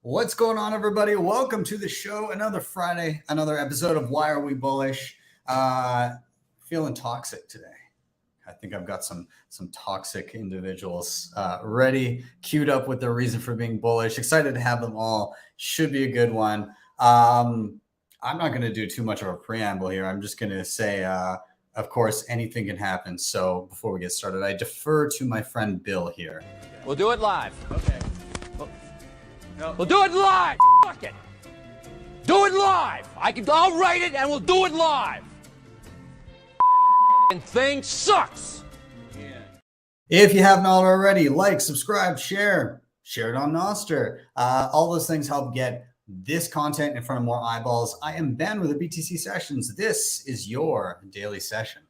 What's going on, everybody? Welcome to the show. Another Friday, another episode of Why Are We Bullish? Feeling toxic today. I think I've got some toxic individuals ready, queued up with their reason for being bullish. Excited to have them all. Should be a good one. I'm not going to do too much of a preamble here. I'm just going to say, of course, anything can happen. So before we get started, I defer to my friend Bill here. We'll do it live. Okay. No. We'll do it live. Fuck it. Do it live. I'll write it and we'll do it live. And thing sucks. Yeah. If you haven't already, like, subscribe, share it on Noster. All those things help get this content in front of more eyeballs. I am Ben with the BTC Sessions. This is your daily session.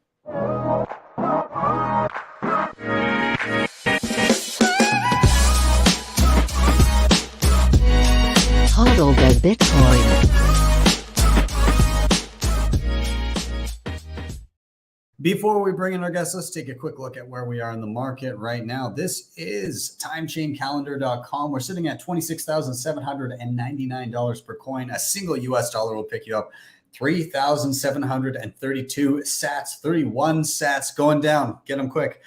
HODL the Bitcoin. Before we bring in our guests, let's take a quick look at where we are in the market right now. This is timechaincalendar.com. We're sitting at $26,799 per coin. A single US dollar will pick you up 3,732 sats, 31 sats going down. Get them quick.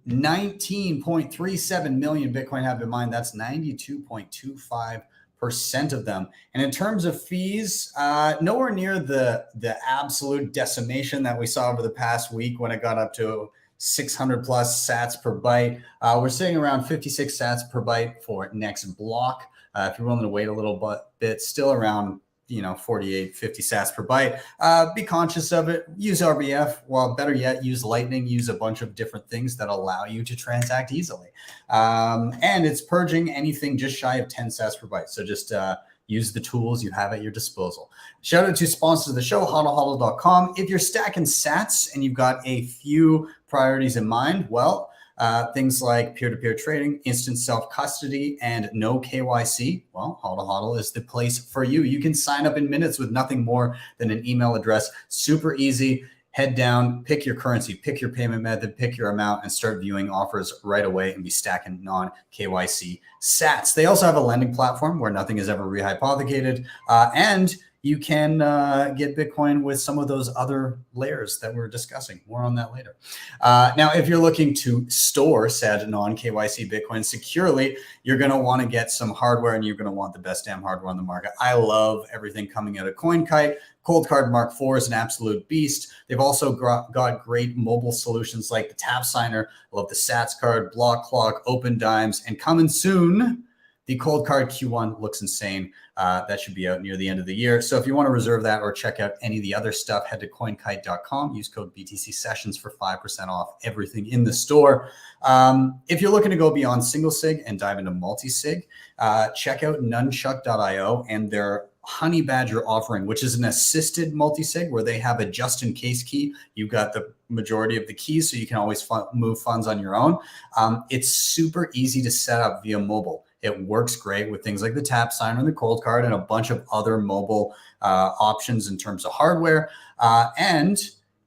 19.37 million Bitcoin have been mined. That's 92.25% of them. And in terms of fees, nowhere near the absolute decimation that we saw over the past week when it got up to 600 plus sats per byte. We're sitting around 56 sats per byte for next block. If you're willing to wait a little bit, still around 48, 50 sats per byte. Be conscious of it. Use RBF. Well, better yet, use Lightning. Use a bunch of different things that allow you to transact easily. And it's purging anything just shy of 10 sats per byte. So just use the tools you have at your disposal. Shout out to sponsors of the show, HodlHodl.com. If you're stacking sats and you've got a few priorities in mind, well, things like peer-to-peer trading, instant self-custody, and no KYC. Well, HodlHodl is the place for you. You can sign up in minutes with nothing more than an email address. Super easy. Head down, pick your currency, pick your payment method, pick your amount, and start viewing offers right away and be stacking non-KYC sats. They also have a lending platform where nothing is ever rehypothecated, and you can get Bitcoin with some of those other layers that we're discussing. More on that later. Now, if you're looking to store said non-KYC Bitcoin securely, you're going to want to get some hardware, and you're going to want the best damn hardware on the market. I love everything coming out of CoinKite. Cold Card Mark IV is an absolute beast. They've also got great mobile solutions like the Tap Signer. I love the Sats card, Block Clock, Open Dimes, and coming soon, the Cold Card Q1 looks insane. That should be out near the end of the year. So if you want to reserve that or check out any of the other stuff, head to coinkite.com. Use code BTC Sessions for 5% off everything in the store. If you're looking to go beyond single sig and dive into multi-sig, check out Nunchuk.io and their Honey Badger offering, which is an assisted multi-sig where they have a just-in-case key. You've got the majority of the keys, so you can always move funds on your own. It's super easy to set up via mobile. It works great with things like the Tap Signer and the Cold Card and a bunch of other mobile options in terms of hardware. And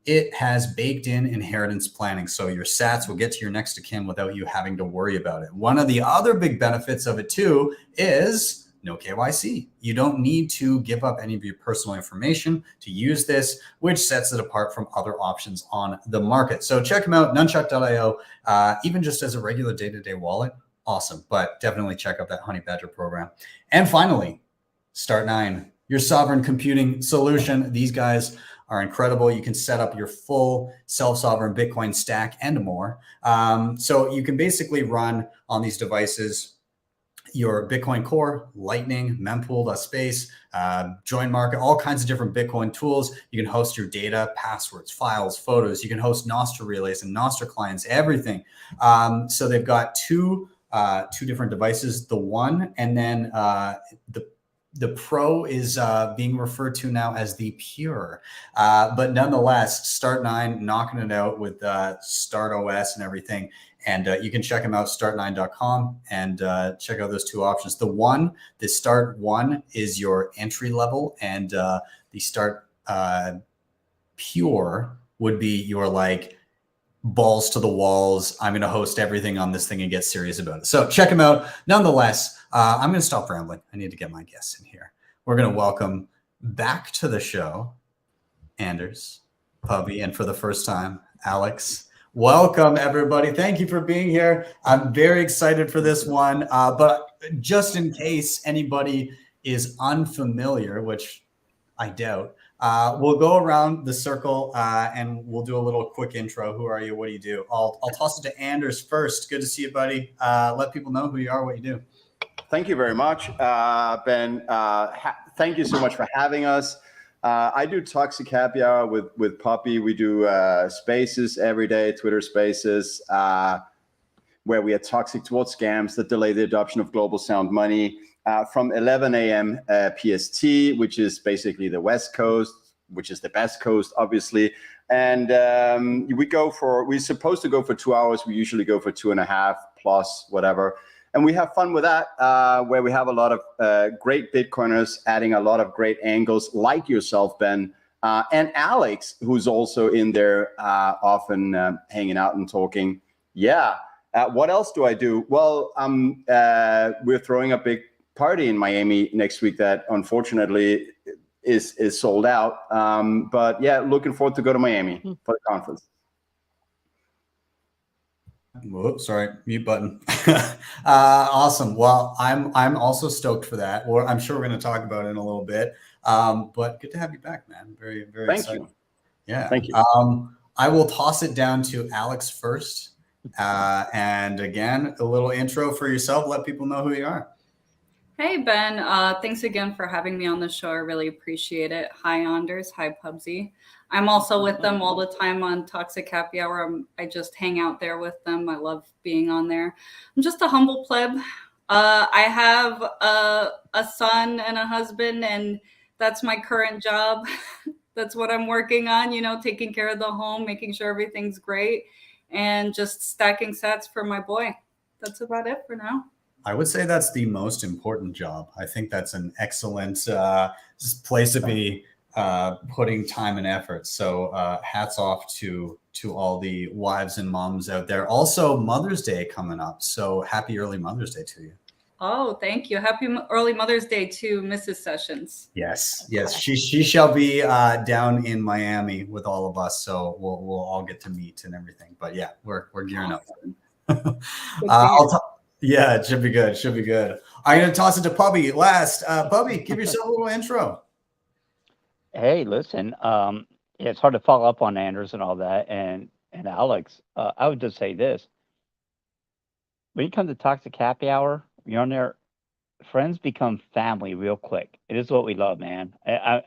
it has baked in inheritance planning. So your sats will get to your next of kin without you having to worry about it. One of the other big benefits of it too is no KYC. You don't need to give up any of your personal information to use this, which sets it apart from other options on the market. So check them out, nunchuk.io, even just as a regular day-to-day wallet. Awesome, but definitely check out that Honey Badger program. And finally, Start9, your sovereign computing solution. These guys are incredible. You can set up your full self-sovereign Bitcoin stack and more. So you can basically run on these devices your Bitcoin Core, Lightning, Mempool, Space, Join Market, all kinds of different Bitcoin tools. You can host your data, passwords, files, photos. You can host Nostr relays and Nostr clients, everything. So they've got two different devices, the one, and then the Pro is being referred to now as the Pure. But nonetheless, Start9 knocking it out with StartOS and everything. And you can check them out, start9.com, and check out those two options. The Start 1 is your entry level, and the Start Pure would be your like balls to the walls. I'm going to host everything on this thing and get serious about it. So check them out. Nonetheless, I'm going to stop rambling. I need to get my guests in here. We're going to welcome back to the show, Anders, Pubby, and for the first time, Aleks. Welcome, everybody. Thank you for being here. I'm very excited for this one. But just in case anybody is unfamiliar, which I doubt, we'll go around the circle and we'll do a little quick intro. Who are you? What do you do? I'll toss it to Anders first. Good to see you, buddy. Let people know who you are, what you do. Thank you very much, Ben. Thank you so much for having us. I do Toxic Happy Hour with Pubby. We do spaces every day, Twitter spaces, where we are toxic towards scams that delay the adoption of global sound money from 11 a.m. PST, which is basically the West Coast, which is the best coast, obviously. And we're supposed to go for 2 hours. We usually go for 2.5 plus whatever. And we have fun with that, where we have a lot of great Bitcoiners adding a lot of great angles like yourself, Ben, and Aleks, who's also in there often hanging out and talking. Yeah. What else do I do? Well, we're throwing a big party in Miami next week that unfortunately is sold out. But yeah, looking forward to go to Miami for the conference. Whoops, sorry, mute button. Awesome. Well, I'm also stoked for that. Or I'm sure we're going to talk about it in a little bit. But good to have you back, man. Very, very excited. Thank you. Yeah. Thank you. I will toss it down to Aleks first. And again, a little intro for yourself. Let people know who you are. Hey, Ben. Thanks again for having me on the show. I really appreciate it. Hi, Anders. Hi, Pubsy. I'm also with them all the time on Toxic Happy Hour. I just hang out there with them. I love being on there. I'm just a humble pleb. I have a son and a husband, and that's my current job. That's what I'm working on, you know, taking care of the home, making sure everything's great, and just stacking sats for my boy. That's about it for now. I would say that's the most important job. I think that's an excellent place to be putting time and effort. So hats off to all the wives and moms out there. Also, Mother's Day coming up. So happy early Mother's Day to you. Oh, thank you. Happy early Mother's Day to Mrs. Sessions. Yes, yes. She shall be down in Miami with all of us. So we'll all get to meet and everything. But yeah, we're gearing up. Yeah, it should be good. Should be good. I'm going to toss it to Pubby last. Pubby, give yourself a little intro. Hey, listen, it's hard to follow up on Anders and all that, and Aleks. I would just say this: when you come to Toxic Happy Hour, you're on there. Friends become family real quick. It is what we love, man.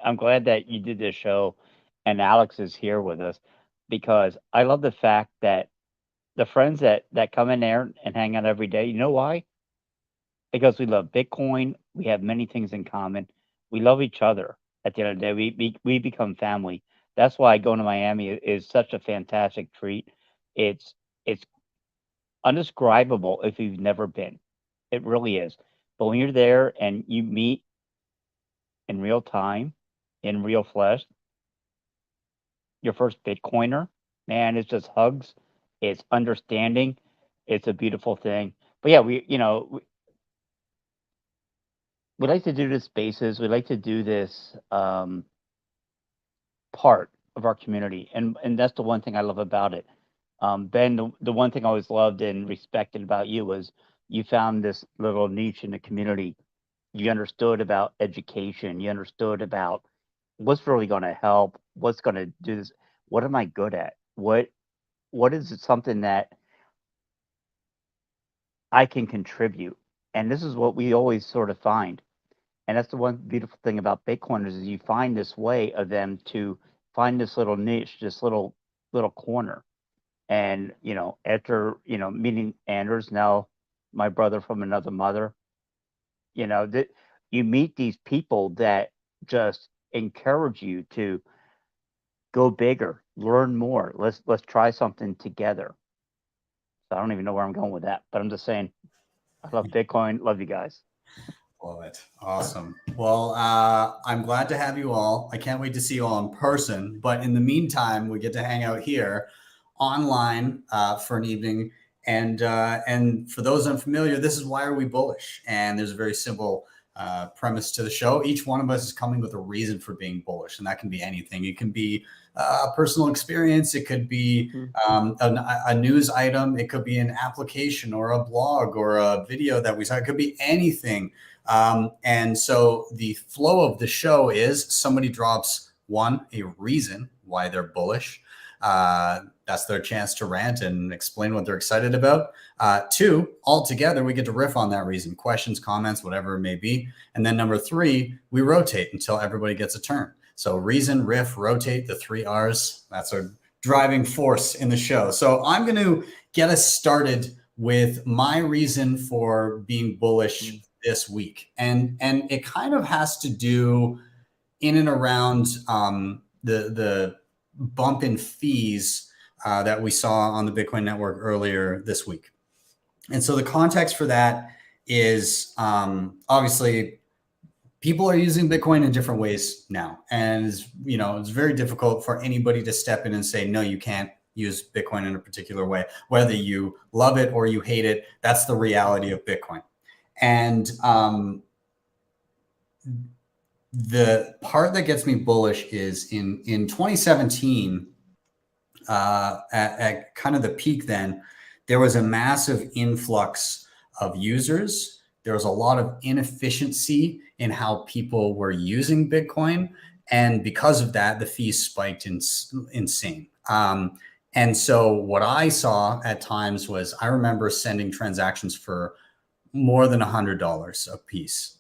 I'm glad that you did this show, and Aleks is here with us, because I love the fact that the friends that come in there and hang out every day. You know why? Because we love Bitcoin. We have many things in common. We love each other. At the end of the day, we become family. That's why going to Miami is such a fantastic treat. It's undescribable if you've never been. It really is. But when you're there and you meet in real time, in real flesh, your first Bitcoiner, man, it's just hugs. It's understanding. It's a beautiful thing. But yeah, we like to do this spaces. We like to do this part of our community, and that's the one thing I love about it. Ben, the one thing I always loved and respected about you was you found this little niche in the community. You understood about education. You understood about what's really going to help. What's going to do this? What am I good at? What is it, something that I can contribute? And this is what we always sort of find. And that's the one beautiful thing about Bitcoiners is you find this way of them to find this little niche, this little corner. And, after, meeting Anders, now my brother from another mother, that you meet these people that just encourage you to go bigger, learn more. Let's try something together. So I don't even know where I'm going with that, but I'm just saying, I love Bitcoin. Love you guys. Love it. Awesome. Well, I'm glad to have you all. I can't wait to see you all in person. But in the meantime, we get to hang out here online for an evening. And for those unfamiliar, this is Why Are We Bullish? And there's a very simple premise to the show. Each one of us is coming with a reason for being bullish, and that can be anything. It can be a personal experience. It could be a news item. It could be an application or a blog or a video that we saw. It could be anything. And so the flow of the show is somebody drops a reason why they're bullish. That's their chance to rant and explain what they're excited about. 2, all together, we get to riff on that reason, questions, comments, whatever it may be. And then number 3, we rotate until everybody gets a turn. So reason, riff, rotate, the 3 R's. That's our driving force in the show. So I'm going to get us started with my reason for being bullish this week. And it kind of has to do in and around the bump in fees that we saw on the Bitcoin network earlier this week. And so the context for that is obviously people are using Bitcoin in different ways now. And, it's very difficult for anybody to step in and say, no, you can't use Bitcoin in a particular way. Whether you love it or you hate it, that's the reality of Bitcoin. And the part that gets me bullish is in 2017, at kind of the peak then, there was a massive influx of users. There was a lot of inefficiency in how people were using Bitcoin. And because of that, the fees spiked insane. And so what I saw at times was, I remember sending transactions for more than $100 a piece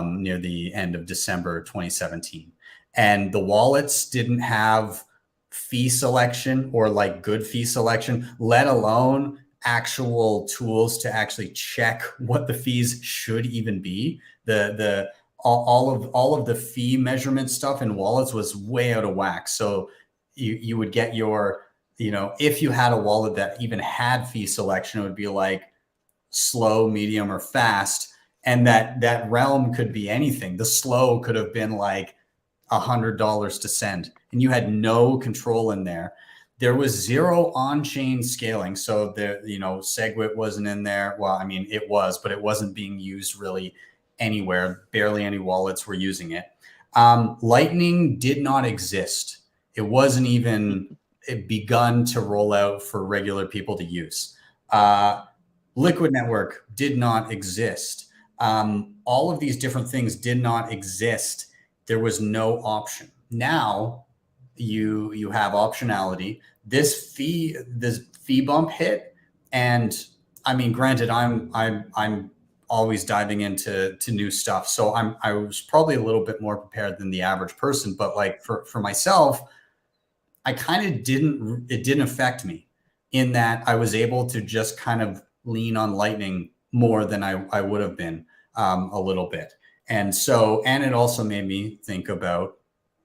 near the end of December 2017. And the wallets didn't have fee selection or like good fee selection, let alone actual tools to actually check what the fees should even be. All of the fee measurement stuff in wallets was way out of whack. So you would get your, if you had a wallet that even had fee selection, it would be like slow, medium, or fast. And that realm could be anything. The slow could have been like $100 to send, and you had no control in there. There was zero on-chain scaling. So SegWit wasn't in there. Well, I mean, it was, but it wasn't being used really anywhere. Barely any wallets were using it. Lightning did not exist. It wasn't even begun to roll out for regular people to use. Liquid Network did not exist. All of these different things did not exist. There was no option. Now you have optionality. This fee bump hit, and I mean, granted, I'm always diving into new stuff, so I was probably a little bit more prepared than the average person. But like for myself, I kind of it didn't affect me in that I was able to just kind of lean on Lightning more than I would have been a little bit. And it also made me think about,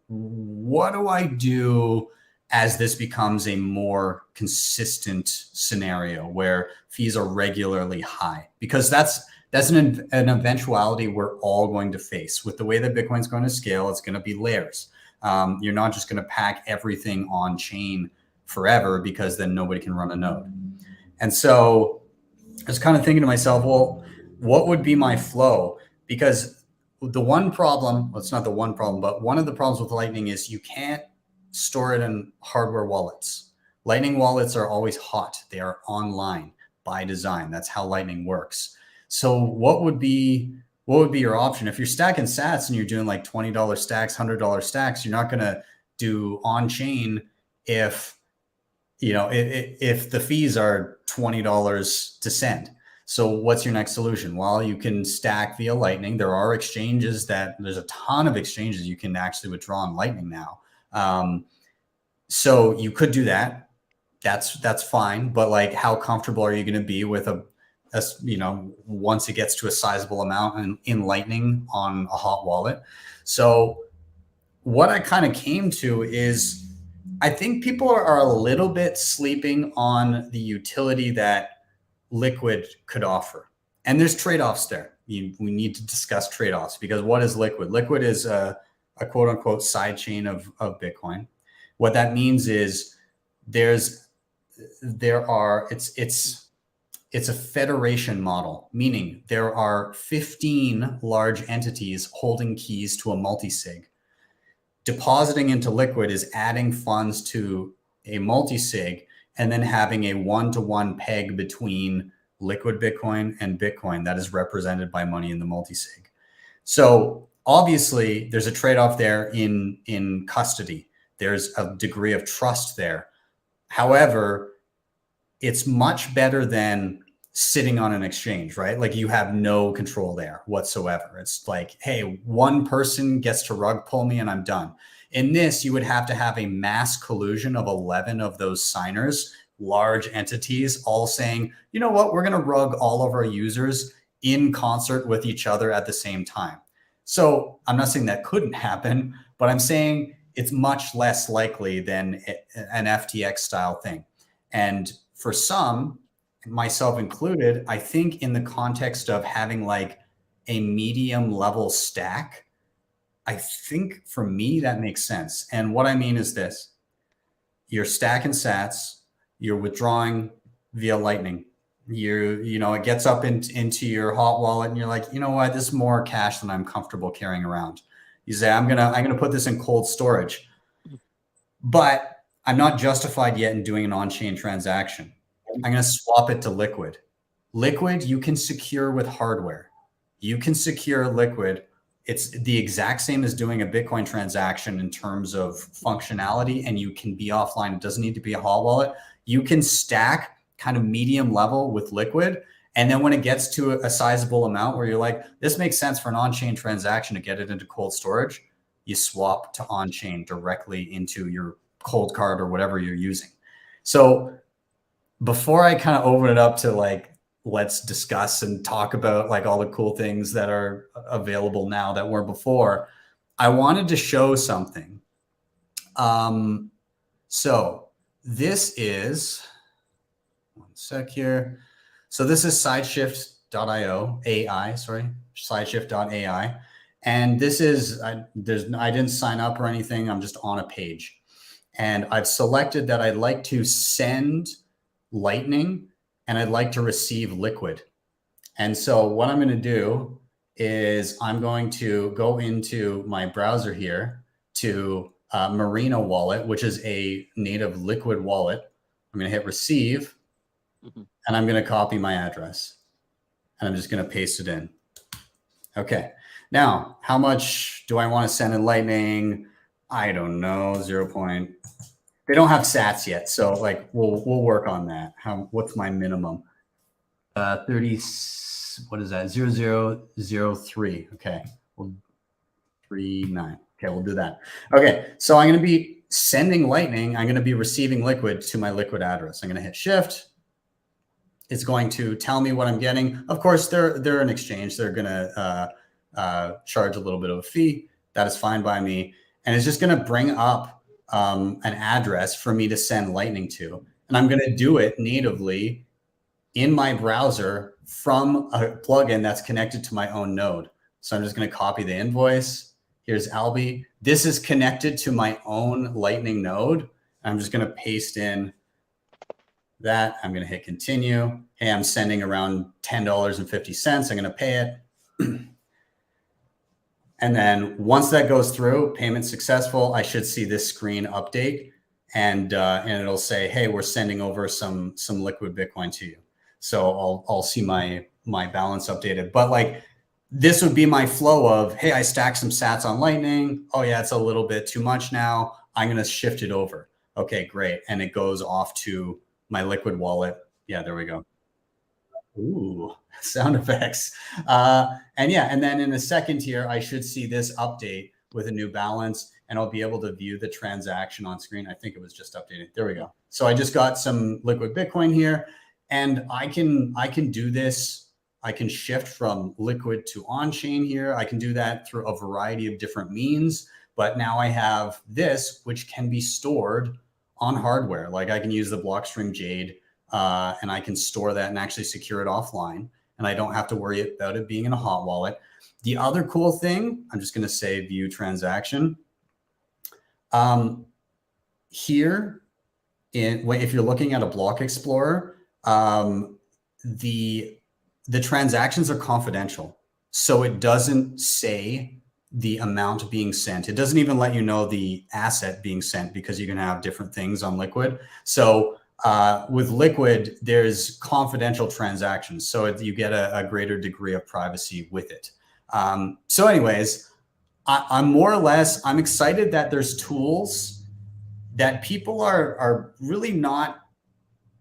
what do I do as this becomes a more consistent scenario where fees are regularly high? Because that's an eventuality we're all going to face. With the way that Bitcoin's going to scale, it's going to be layers. You're not just going to pack everything on chain forever, because then nobody can run a node. And so I was kind of thinking to myself, well, what would be my flow? Because the one problem, well, it's not the one problem, but one of the problems with Lightning is you can't store it in hardware wallets. Lightning wallets are always hot. They are online by design. That's how Lightning works. So what would be your option? If you're stacking sats and you're doing like $20 stacks, $100 stacks, you're not going to do on chain if the fees are $20 to send. So what's your next solution? Well, you can stack via Lightning. There's a ton of exchanges you can actually withdraw on Lightning now. So you could do that. That's fine. But like, how comfortable are you going to be with once it gets to a sizable amount in Lightning on a hot wallet? So what I kind of came to is, I think people are a little bit sleeping on the utility that Liquid could offer. And there's trade-offs there. We need to discuss trade-offs, because what is Liquid? Liquid is a quote unquote side chain of Bitcoin. What that means is it's it's a federation model, meaning there are 15 large entities holding keys to a multisig. Depositing into Liquid is adding funds to a multisig and then having a one-to-one peg between Liquid Bitcoin and Bitcoin that is represented by money in the multisig. So obviously there's a trade-off there in custody. There's a degree of trust there. However, it's much better than sitting on an exchange, right? Like you have no control there whatsoever. It's like, hey, one person gets to rug pull me and I'm done. In this, you would have to have a mass collusion of 11 of those signers, large entities, all saying, you know what, we're going to rug all of our users in concert with each other at the same time. So I'm not saying that couldn't happen, but I'm saying it's much less likely than an FTX style thing. And for some, myself included, I think in the context of having like a medium level stack, I think for me that makes sense. And what I mean is this: you're stacking sats, you're withdrawing via Lightning. You know, it gets up into your hot wallet and you're like, you know what, this is more cash than I'm comfortable carrying around. You say, I'm gonna put this in cold storage, but I'm not justified yet in doing an on-chain transaction. I'm going to swap it to Liquid. Liquid, you can secure with hardware. You can secure Liquid. It's the exact same as doing a Bitcoin transaction in terms of functionality, and you can be offline. It doesn't need to be a hot wallet. You can stack kind of medium level with Liquid. And then when it gets to a sizable amount where you're like, this makes sense for an on-chain transaction to get it into cold storage, you swap to on-chain directly into your cold card or whatever you're using. So before I kind of open it up to like, let's discuss and talk about like all the cool things that are available now that weren't before, I wanted to show something. So this is, one sec here. So this is sideshift.io, sideshift.ai. And this is, I didn't sign up or anything. I'm just on a page. And I've selected that I'd like to send Lightning and I'd like to receive Liquid. And so what I'm going to do is I'm going to go into my browser here to Marina Wallet, which is a native Liquid wallet. I'm going to hit receive. And I'm going to copy my address and I'm just going to paste it in. Okay. Now, how much do I want to send in Lightning? I don't know. 0. They don't have sats yet. So like, we'll work on that. What's my minimum? 30, what is that? 0003. Okay. We'll 39. Okay. We'll do that. Okay. So I'm going to be sending Lightning. I'm going to be receiving Liquid to my Liquid address. I'm going to hit shift. It's going to tell me what I'm getting. Of course, they're an exchange. They're going to charge a little bit of a fee. That is fine by me. And it's just going to bring up an address for me to send Lightning to. And I'm going to do it natively in my browser from a plugin that's connected to my own node. So I'm just going to copy the invoice. Here's Alby. This is connected to my own Lightning node. I'm just going to paste in that. I'm going to hit continue. Hey, I'm sending around $10.50. I'm going to pay it. And then once that goes through, payment successful, I should see this screen update and it'll say, hey, we're sending over some Liquid Bitcoin to you. So I'll see my balance updated. But like, this would be my flow of, hey, I stacked some sats on Lightning. Oh yeah, it's a little bit too much now. I'm going to shift it over. Okay, great. And it goes off to my Liquid wallet. Yeah, there we go. Ooh, sound effects. And yeah, and then in a second here, I should see this update with a new balance and I'll be able to view the transaction on screen. I think it was just updated. There we go. So I just got some Liquid Bitcoin here and I can do this. I can shift from Liquid to on-chain here. I can do that through a variety of different means, but now I have this, which can be stored on hardware. Like I can use the Blockstream Jade and I can store that and actually secure it offline. And I don't have to worry about it being in a hot wallet. The other cool thing, I'm just going to say view transaction. Here, if you're looking at a block explorer, the transactions are confidential. So it doesn't say the amount being sent. It doesn't even let you know the asset being sent, because you can have different things on Liquid. So with Liquid, there's confidential transactions. So you get a greater degree of privacy with it. So anyways, I'm more or less, I'm excited that there's tools that people are really not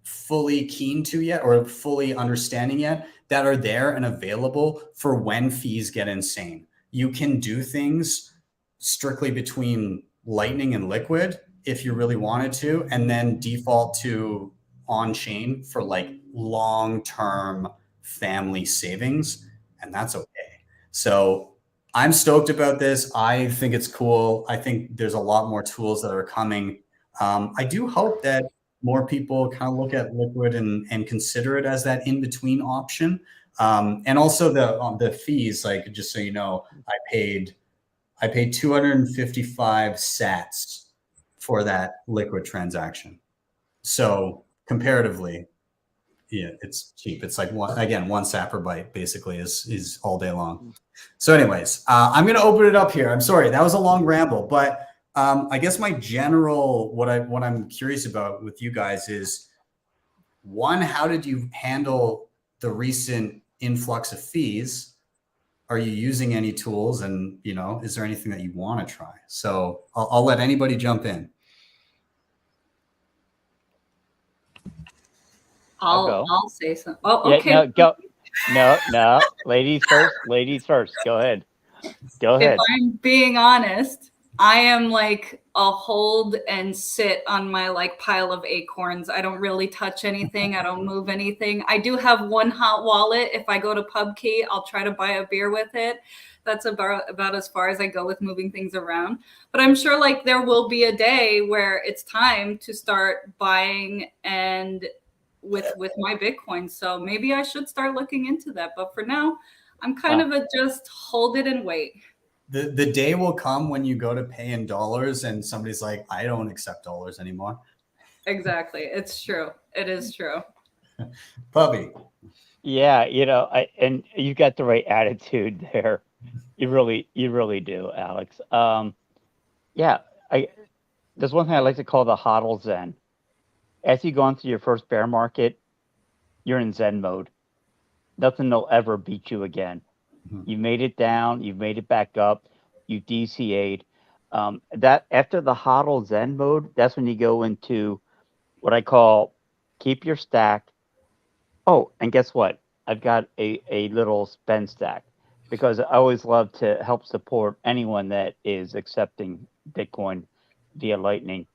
fully keen to yet, or fully understanding yet, that are there and available for when fees get insane. You can do things strictly between Lightning and Liquid if you really wanted to, and then default to on-chain for like long-term family savings, and that's okay. So I'm stoked about this. I think it's cool. I think there's a lot more tools that are coming. I do hope that more people kind of look at Liquid and consider it as that in-between option. And also the fees, like, just so you know, I paid 255 sats for that Liquid transaction. So comparatively, yeah, it's cheap. It's like one sat per byte basically is all day long. So anyways, I'm going to open it up here. I'm sorry, that was a long ramble, but I guess my general, what I'm curious about with you guys is, one, how did you handle the recent influx of fees? Are you using any tools? And, you know, is there anything that you want to try? So I'll let anybody jump in. I'll say something. Oh, okay. Yeah, no, go. No, ladies first. Ladies first. Go ahead. Go ahead. If I'm being honest, I am like a hold and sit on my like pile of acorns. I don't really touch anything. I don't move anything. I do have one hot wallet. If I go to Pubkey, I'll try to buy a beer with it. That's about as far as I go with moving things around. But I'm sure like there will be a day where it's time to start buying and with my Bitcoin. So maybe I should start looking into that. But for now, I'm kind of a just hold it and wait. The day will come when you go to pay in dollars and somebody's like, I don't accept dollars anymore. Exactly. It's true. It is true. Pubby. Yeah, you know, and you got the right attitude there. You really do, Alex. Yeah, there's one thing I like to call the HodlHodl Zen. As you go into your first bear market, you're in Zen mode. Nothing will ever beat you again. You made it down, you've made it back up, you DCA'd. That after the HodlHodl Zen mode, that's when you go into what I call keep your stack. Oh, and guess what? I've got a little spend stack, because I always love to help support anyone that is accepting Bitcoin via Lightning.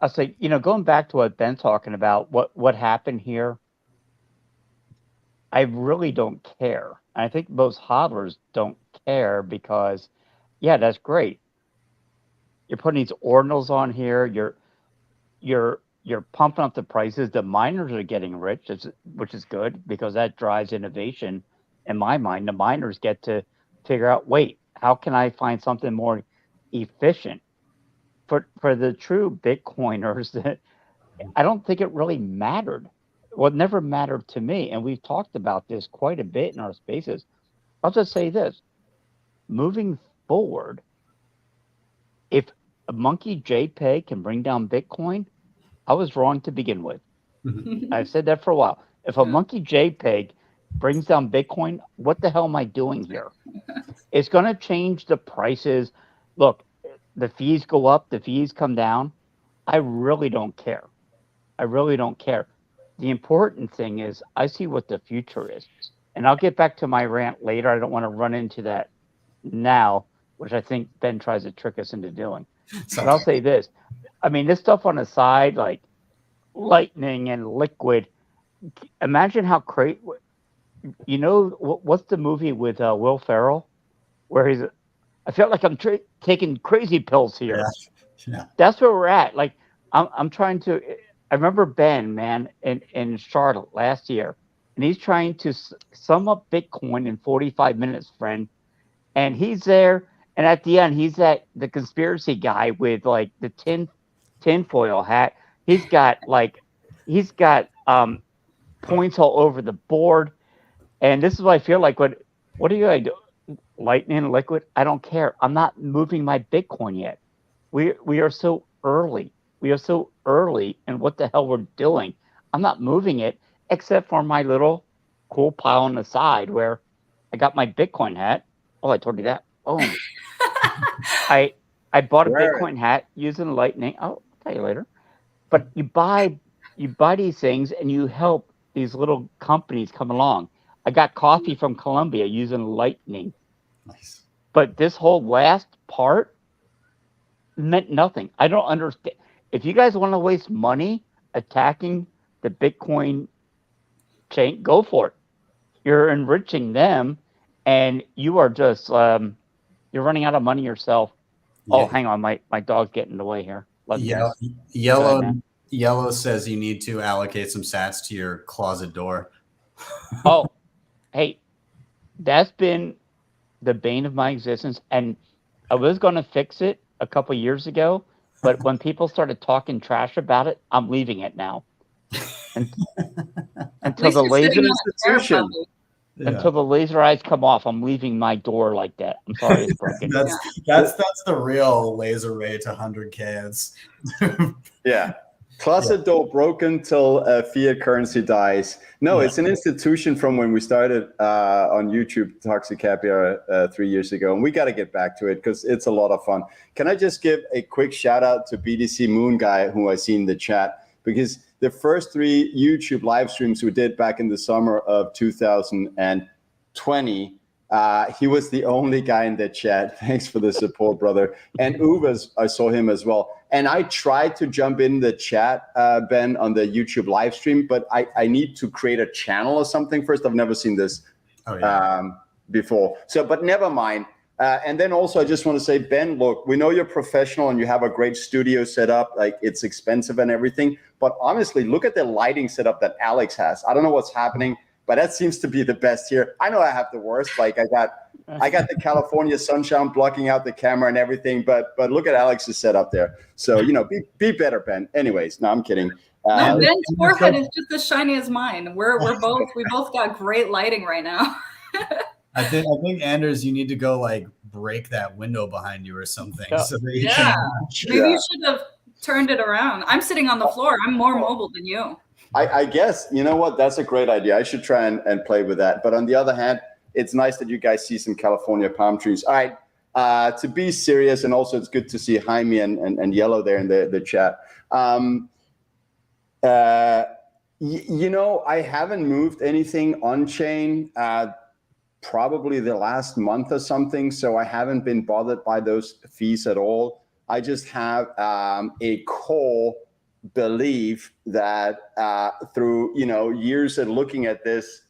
I'll say, you know, going back to what Ben's talking about, what happened here, I really don't care. I think most hodlers don't care, because, yeah, that's great. You're putting these ordinals on here. You're pumping up the prices. The miners are getting rich, which is good, because that drives innovation. In my mind, the miners get to figure out, wait, how can I find something more efficient? For the true Bitcoiners, I don't think it really mattered. Well, it never mattered to me. And we've talked about this quite a bit in our spaces. I'll just say this. Moving forward, if a monkey JPEG can bring down Bitcoin, I was wrong to begin with. I've said that for a while. If a monkey JPEG brings down Bitcoin, what the hell am I doing here? It's going to change the prices. Look, the fees go up, the fees come down. I really don't care. I really don't care. The important thing is I see what the future is. And I'll get back to my rant later. I don't want to run into that now, which I think Ben tries to trick us into doing. But I'll say this. I mean, this stuff on the side, like Lightning and Liquid, imagine how crazy. You know, what's the movie with Will Ferrell where I felt like I'm taking crazy pills here. Yeah. That's where we're at. Like, I'm trying to. I remember Ben, man, in Charlotte last year, and he's trying to sum up Bitcoin in 45 minutes, friend. And he's there, and at the end, he's the conspiracy guy with like the tinfoil hat. He's got points all over the board. And this is what I feel like. What are you going to do? Lightning, liquid? I don't care. I'm not moving my Bitcoin yet. We are so early. We are so early in what the hell we're doing. I'm not moving it except for my little cool pile on the side where I got my Bitcoin hat. Oh, I told you that. Oh, I bought a Bitcoin hat using Lightning. I'll tell you later. But you buy these things and you help these little companies come along. I got coffee from Colombia using Lightning. Nice. But this whole last part meant nothing. I don't understand. If you guys want to waste money attacking the Bitcoin chain, go for it. You're enriching them, and you are just you're running out of money yourself. Yeah. Oh, hang on, my dog's getting in the way here. Yellow says you need to allocate some sats to your closet door. Oh, hey, that's been the bane of my existence, and I was going to fix it a couple years ago, but when people started talking trash about it, I'm leaving it now. Until the laser eyes come off, I'm leaving my door like that. I'm sorry, it's broken. that's the real laser ray to 100K. It's Yeah. Closet door broken till fiat currency dies. No, it's an institution from when we started on YouTube, Toxic Happy Hour 3 years ago. And we got to get back to it because it's a lot of fun. Can I just give a quick shout out to BDC Moon Guy, who I see in the chat? Because the first 3 YouTube live streams we did back in the summer of 2020, he was the only guy in the chat. Thanks for the support, brother. And Uwe, I saw him as well. And I tried to jump in the chat, Ben, on the YouTube live stream, but I need to create a channel or something first. I've never seen this before. So, but never mind. And then also, I just want to say, Ben, look, we know you're professional and you have a great studio set up. Like, it's expensive and everything. But honestly, look at the lighting setup that Aleks has. I don't know what's happening, but that seems to be the best here. I know I have the worst. Like, I got the California sunshine blocking out the camera and everything. But look at Alex's setup there. So, you know, be better, Ben. Anyways, no, I'm kidding. No, Ben's forehead is just as shiny as mine. We both got great lighting right now. I think Anders, you need to go like break that window behind you or something. So that you maybe you should have turned it around. I'm sitting on the floor. I'm more mobile than you. I guess, you know what? That's a great idea. I should try and play with that. But on the other hand, it's nice that you guys see some California palm trees. All right. To be serious, and also it's good to see Jaime and Yellow there in the chat. You know, I haven't moved anything on chain probably the last month or something. So I haven't been bothered by those fees at all. I just have a core belief that through, you know, years of looking at this,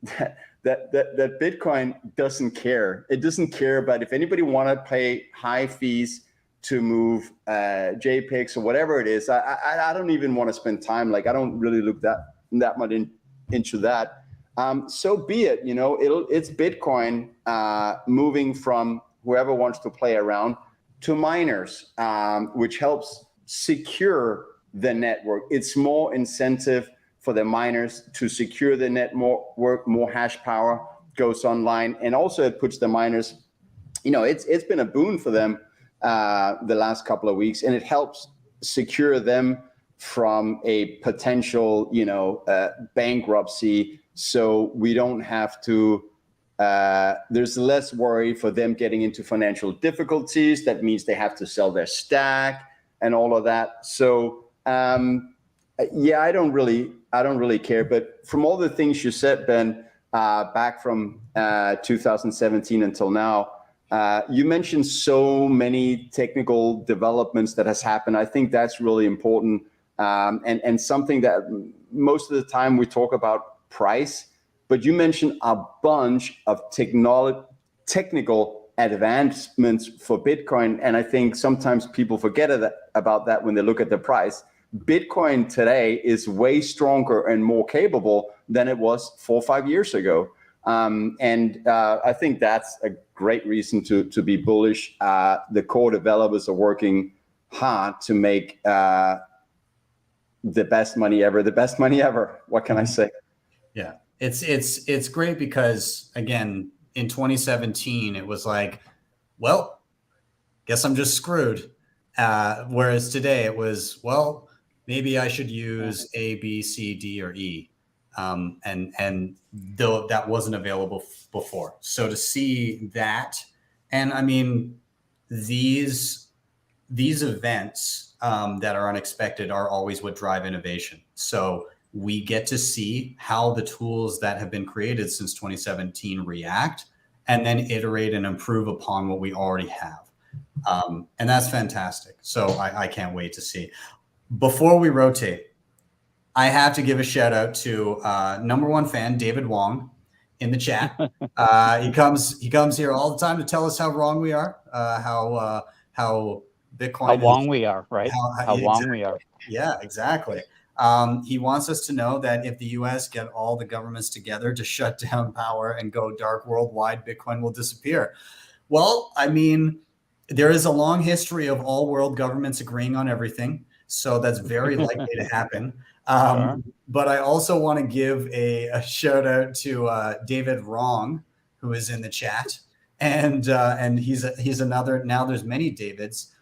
that Bitcoin doesn't care. It doesn't care about if anybody want to pay high fees to move JPEGs or whatever it is. I don't even want to spend time. Like, I don't really look that much into that. So be it. You know, it's Bitcoin moving from whoever wants to play around to miners, which helps secure the network. It's more incentive for the miners to secure the network, more hash power goes online. And also it puts the miners, you know, it's been a boon for them the last couple of weeks, and it helps secure them from a potential, you know, bankruptcy. So we don't have to, there's less worry for them getting into financial difficulties. That means they have to sell their stack and all of that. So yeah, I don't really care. But from all the things you said, Ben, back from 2017 until now, you mentioned so many technical developments that has happened. I think that's really important, and something that most of the time we talk about price, but you mentioned a bunch of technical advancements for Bitcoin, and I think sometimes people forget about that when they look at the price. Bitcoin today is way stronger and more capable than it was 4 or 5 years ago. And I think that's a great reason to be bullish. The core developers are working hard to make the best money ever. What can I say? Yeah. It's great because, again, in 2017, it was like, well, guess I'm just screwed. Whereas today it was, well, maybe I should use A, B, C, D, or E. And though that wasn't available before. So to see that, and I mean, these events that are unexpected are always what drive innovation. So we get to see how the tools that have been created since 2017 react, and then iterate and improve upon what we already have. And that's fantastic. So I can't wait to see. Before we rotate, I have to give a shout out to #1 fan, David Wong, in the chat. He comes here all the time to tell us how wrong we are, how Bitcoin, how wrong we are, right? How wrong exactly. we are. Yeah, exactly. He wants us to know that if the US get all the governments together to shut down power and go dark worldwide, Bitcoin will disappear. Well, I mean, there is a long history of all world governments agreeing on everything. So that's very likely to happen. Sure. But I also want to give a shout out to David Wrong, who is in the chat. And he's another, now there's many Davids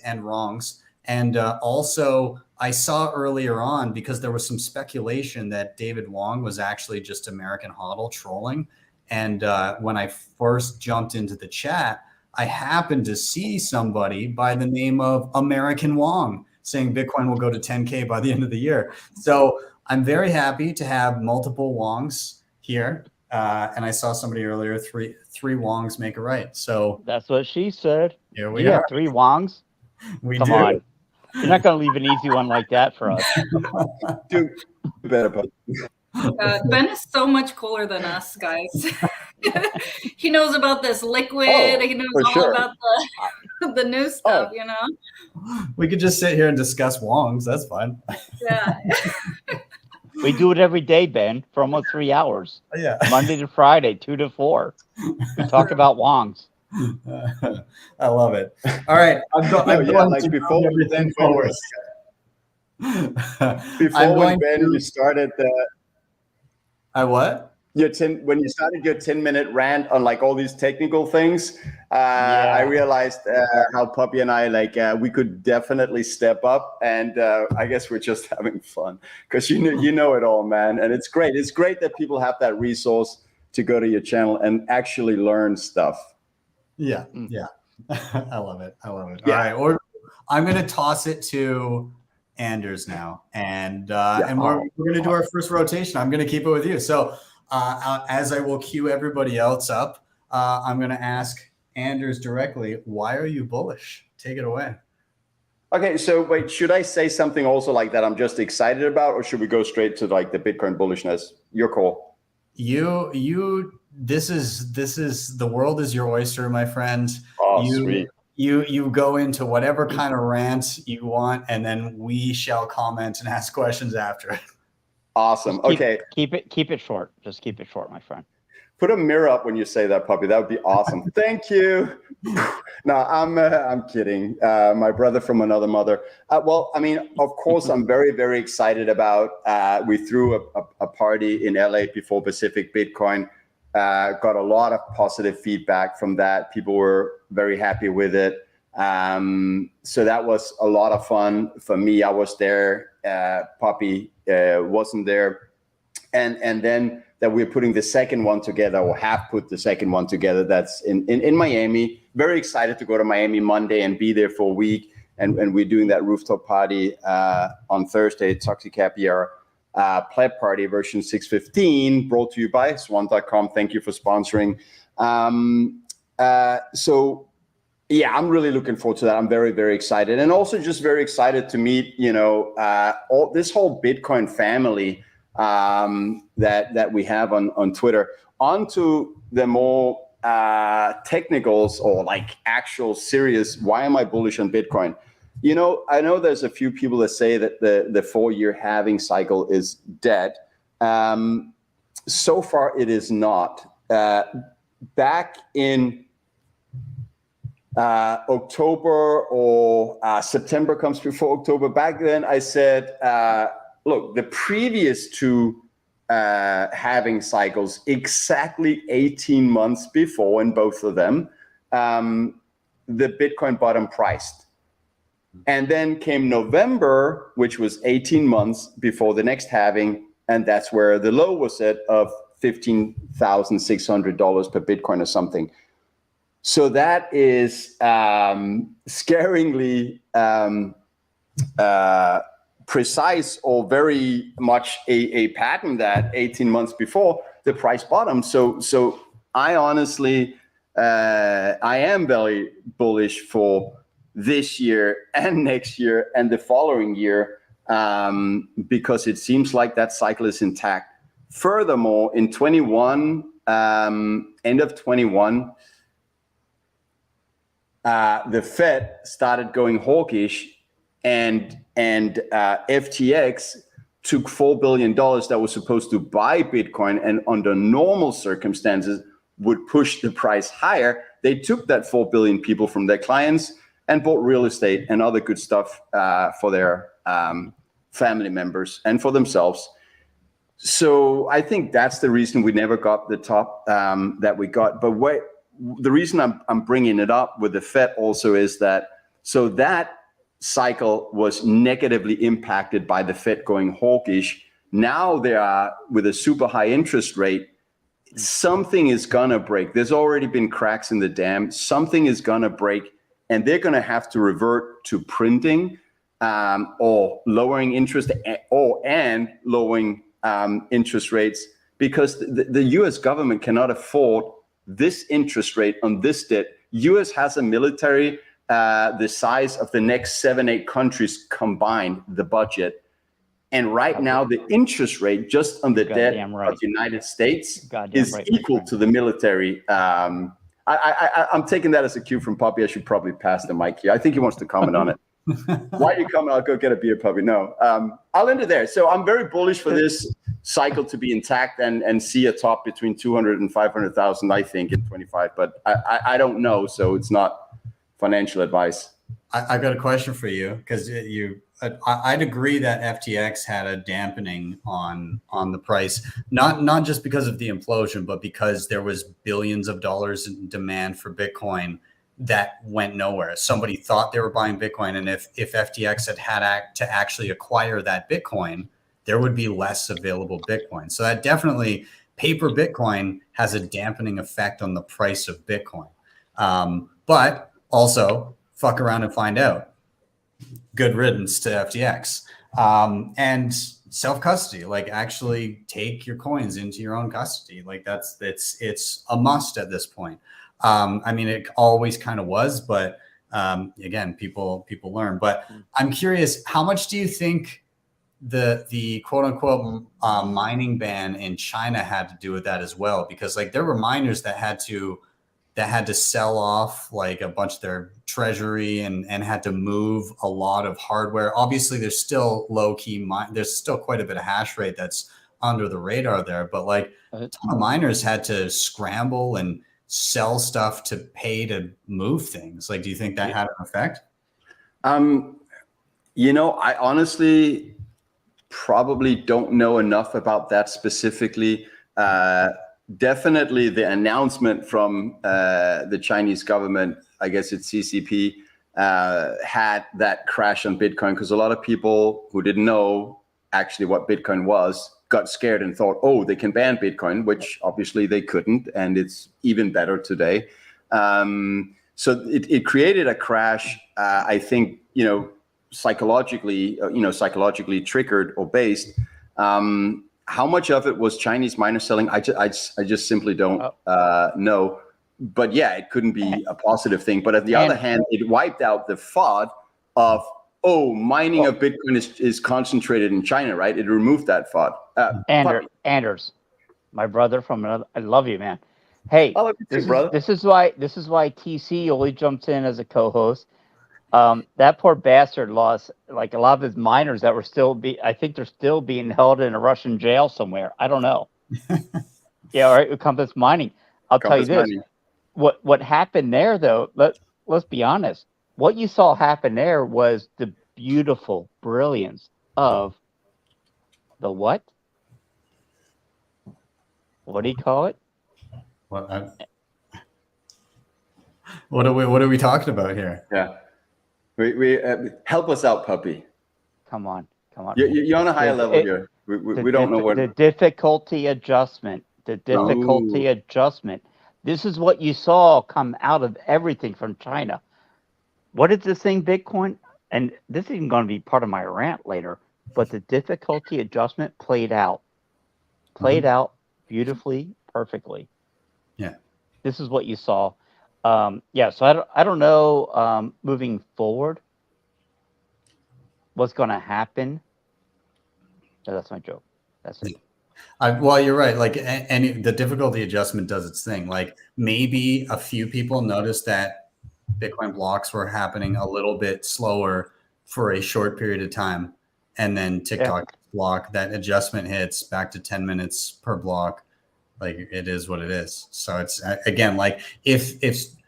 and Wrongs. And also, I saw earlier on, because there was some speculation that David Wong was actually just American HodlHodl trolling. And when I first jumped into the chat, I happened to see somebody by the name of American Wong saying Bitcoin will go to 10K by the end of the year. So I'm very happy to have multiple Wongs here. And I saw somebody earlier, three Wongs make a right. So that's what she said. Here we you are. Have 3 Wongs? We Come do. on. You're not going to leave an easy one like that for us. Do better, but Ben is so much cooler than us, guys. He knows about this liquid. He knows all about the new stuff, you know? We could just sit here and discuss Wongs. That's fine. Yeah. We do it every day, Ben, for almost 3 hours. Yeah. Monday to Friday, 2 to 4. We talk about Wongs. I love it. All right. I'm going like to before everything forward. Before when you started what? When you started your 10-minute rant on like all these technical things, I realized how Pubby and I we could definitely step up, and I guess we're just having fun because you know it all, man, and it's great. It's great that people have that resource to go to your channel and actually learn stuff. Yeah, yeah, I love it. I love it. Yeah. All right, I'm going to toss it to Anders now, and we're going to do our first rotation. I'm going to keep it with you. So as I will cue everybody else up, I'm going to ask Anders directly, why are you bullish? Take it away. Okay, so wait, should I say something also like that I'm just excited about, or should we go straight to like the Bitcoin bullishness? Your call. This is the world is your oyster, my friend. Oh, sweet. You go into whatever kind of rant you want, and then we shall comment and ask questions after. Awesome. Okay. Keep it short. Just keep it short, my friend. Put a mirror up when you say that, Pubby. That would be awesome. Thank you. No, I'm kidding. My brother from another mother. Well, I mean, of course, I'm very, very excited about. We threw a party in LA before Pacific Bitcoin. Got a lot of positive feedback from that. People were very happy with it. So that was a lot of fun for me. I was there. Pubby wasn't there. And then that we're putting the second one together, or have put the second one together. That's in Miami. Very excited to go to Miami Monday and be there for a week. And we're doing that rooftop party on Thursday, Toxic Happy Hour. Pleb Party version 615, brought to you by swan.com. Thank you for sponsoring. So yeah, I'm really looking forward to that. I'm very, very excited, and also just very excited to meet, this whole Bitcoin family that we have on Twitter. On to the more technicals, or like actual serious, why am I bullish on Bitcoin? I know there's a few people that say that the 4-year halving cycle is dead. So far, it is not. Back in October, or September comes before October. Back then, I said, look, the previous 2 halving cycles exactly 18 months before, in both of them, the Bitcoin bottom priced. And then came November, which was 18 months before the next halving, and that's where the low was set of $15,600 per Bitcoin or something. So that is scaringly precise, or very much a pattern that 18 months before the price bottom. So I honestly, I am very bullish for this year and next year and the following year, because it seems like that cycle is intact. Furthermore, in 21, end of 21, the Fed started going hawkish, and FTX took $4 billion that was supposed to buy Bitcoin, and under normal circumstances would push the price higher. They took that 4 billion people from their clients and bought real estate and other good stuff for their family members and for themselves. So I think that's the reason we never got the top that we got. But the reason I'm bringing it up with the Fed also is that, so that cycle was negatively impacted by the Fed going hawkish. Now they are with a super high interest rate. Something is gonna break. There's already been cracks in the dam. Something is gonna break, and they're gonna have to revert to printing or lowering interest and lowering interest rates, because the US government cannot afford this interest rate on this debt. US has a military the size of the next 7-8 countries combined, the budget. And right now, the interest rate just on the debt of the United States is equal to the military. I'm taking that as a cue from Pubby. I should probably pass the mic here. I think he wants to comment on it. Why are you coming? I'll go get a beer, Pubby. No, I'll end it there. So I'm very bullish for this cycle to be intact and see a top between 200 and 500,000, I think, in 25. But I don't know, so it's not financial advice. I got a question for you, because I'd agree that FTX had a dampening on the price, not just because of the implosion, but because there was billions of dollars in demand for Bitcoin that went nowhere. Somebody thought they were buying Bitcoin, and if FTX had to actually acquire that Bitcoin, there would be less available Bitcoin. So that definitely, paper Bitcoin has a dampening effect on the price of Bitcoin. But also, fuck around and find out. Good riddance to FTX. And self-custody, like actually take your coins into your own custody. Like it's a must at this point. I mean, it always kind of was, but again, people learn. But I'm curious, how much do you think the quote unquote mining ban in China had to do with that as well? Because like there were miners that had to sell off like a bunch of their treasury and had to move a lot of hardware. Obviously, there's still low-key there's still quite a bit of hash rate that's under the radar there, but like a ton of miners had to scramble and sell stuff to pay to move things. Like, do you think that had an effect? You know, I honestly probably don't know enough about that specifically. Definitely the announcement from the Chinese government, I guess it's CCP, had that crash on Bitcoin, because a lot of people who didn't know actually what Bitcoin was got scared and thought, oh, they can ban Bitcoin, which obviously they couldn't, and it's even better today. So it created a crash, I think, psychologically triggered or based. How much of it was Chinese miners selling? I just simply don't know. But yeah, it couldn't be a positive thing. But on the other hand, it wiped out the thought of, mining of Bitcoin is concentrated in China, right? It removed that thought. Anders, my brother from another, I love you, man. Hey, I love you too, brother. This is why TC only jumps in as a co-host. That poor bastard lost like a lot of his miners that were I think they're still being held in a Russian jail somewhere. I don't know. Yeah, all right, Compass Mining. I'll tell you this. What happened there though, let's be honest. What you saw happen there was the beautiful brilliance of the what? what do you call it? What are we talking about here? Yeah, we help us out, Puppy. Come on. You're on a higher level here. We don't know what the difficulty adjustment. The difficulty adjustment. This is what you saw come out of everything from China. What is this thing, Bitcoin? And this is even going to be part of my rant later. But the difficulty adjustment played out beautifully, perfectly. Yeah. This is what you saw. Yeah. So I don't know. Moving forward, what's going to happen? No, that's my joke. That's it. Well, you're right. Like, the difficulty adjustment does its thing. Like, maybe a few people noticed that Bitcoin blocks were happening a little bit slower for a short period of time, and then TikTok block, that adjustment hits back to 10 minutes per block. Like, it is what it is. So it's, again, like, if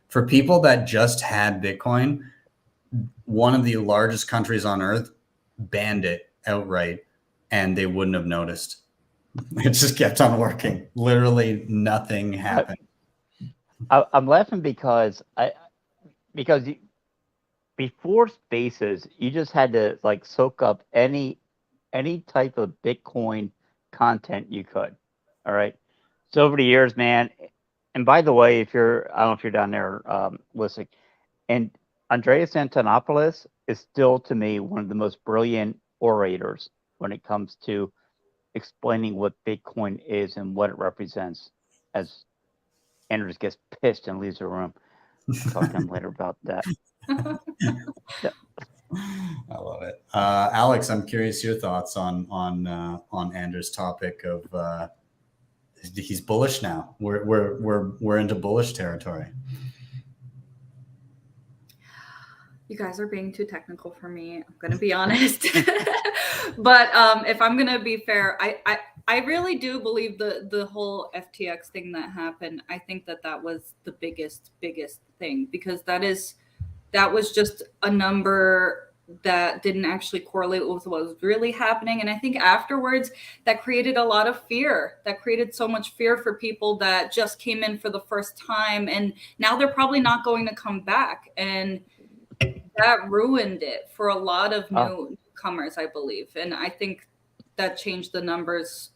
for people that just had Bitcoin, one of the largest countries on earth banned it outright, and they wouldn't have noticed. It just kept on working. Literally nothing happened. I'm laughing because before Spaces, you just had to like soak up any type of Bitcoin content you could. All right. So over the years, man. And by the way, I don't know if you're down there listening, and Andreas Antonopoulos is still, to me, one of the most brilliant orators when it comes to explaining what Bitcoin is and what it represents. As Andrews gets pissed and leaves the room. I'll talk to him later about that. I love it. Aleks, I'm curious your thoughts on Andrew's topic of he's bullish now. We're into bullish territory. You guys are being too technical for me. I'm going to be honest. But if I'm going to be fair, I really do believe the whole FTX thing that happened. I think that was the biggest thing, because that was just a number that didn't actually correlate with what was really happening. And I think afterwards that created a lot of fear. That created so much fear for people that just came in for the first time. And now they're probably not going to come back. And that ruined it for a lot of newcomers, I believe. And I think that changed the numbers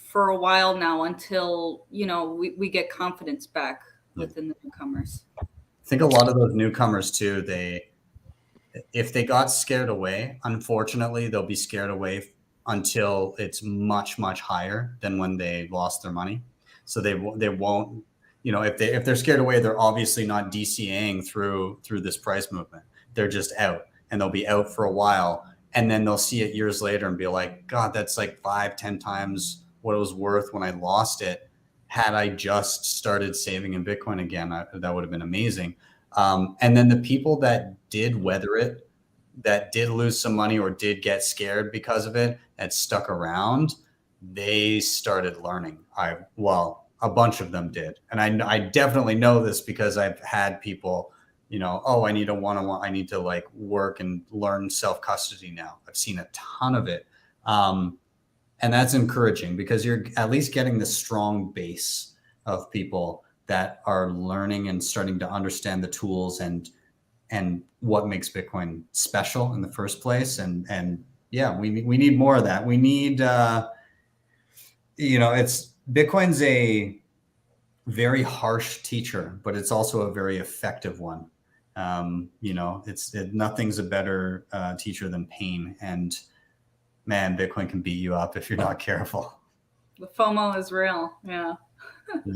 for a while now until, we get confidence back within the newcomers. I think a lot of those newcomers too, if they got scared away, unfortunately, they'll be scared away until it's much, much higher than when they lost their money. So they won't, if they're scared away, they're obviously not DCAing through this price movement. They're just out, and they'll be out for a while, and then they'll see it years later and be like, God, that's like 5-10 times what it was worth when I lost it. Had I just started saving in Bitcoin again, that would have been amazing. And then the people that did weather it, that did lose some money or did get scared because of it, that stuck around, they started learning. A bunch of them did. And I definitely know this because I've had people, I need a one-on-one. I need to like work and learn self-custody now. I've seen a ton of it. And that's encouraging because you're at least getting this strong base of people that are learning and starting to understand the tools and what makes Bitcoin special in the first place. And yeah, we need more of that. We need, Bitcoin's a very harsh teacher, but it's also a very effective one. Nothing's a better teacher than pain. And man, Bitcoin can beat you up if you're not careful. The FOMO is real. Yeah. Yeah,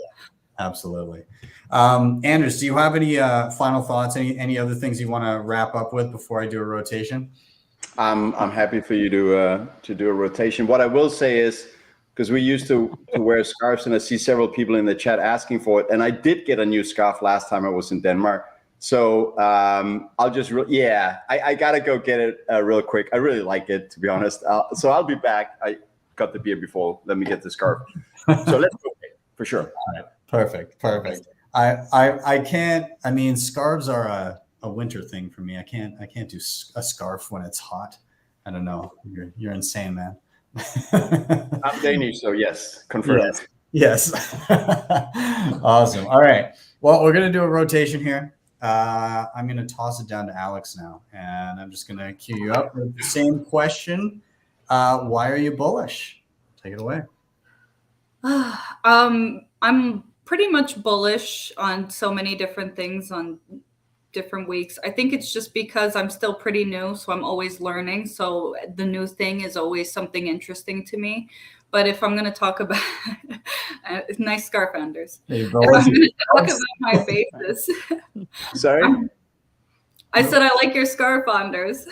absolutely. Anders, do you have any final thoughts? Any other things you want to wrap up with before I do a rotation? I'm happy for you to do a rotation. What I will say is, because we used to wear scarves, and I see several people in the chat asking for it, and I did get a new scarf last time I was in Denmark. So I'll just, I gotta go get it real quick. I really like it, to be honest. So I'll be back. I got the beer before. Let me get the scarf. So let's go for sure. All right. Perfect. I can't. I mean, scarves are a winter thing for me. I can't do a scarf when it's hot. I don't know. You're insane, man. I'm Danish, so yes, confirmed. Yes. Awesome. All right. Well, we're going to do a rotation here. I'm going to toss it down to Aleks now, and I'm just going to cue you up with the same question. Why are you bullish? Take it away. I'm pretty much bullish on so many different things on different weeks. I think it's just because I'm still pretty new, so I'm always learning. So the new thing is always something interesting to me. But if I'm going to talk about nice scarf, Anders. If I'm going to talk about my basis, Sorry, I said I like your scarf, Anders.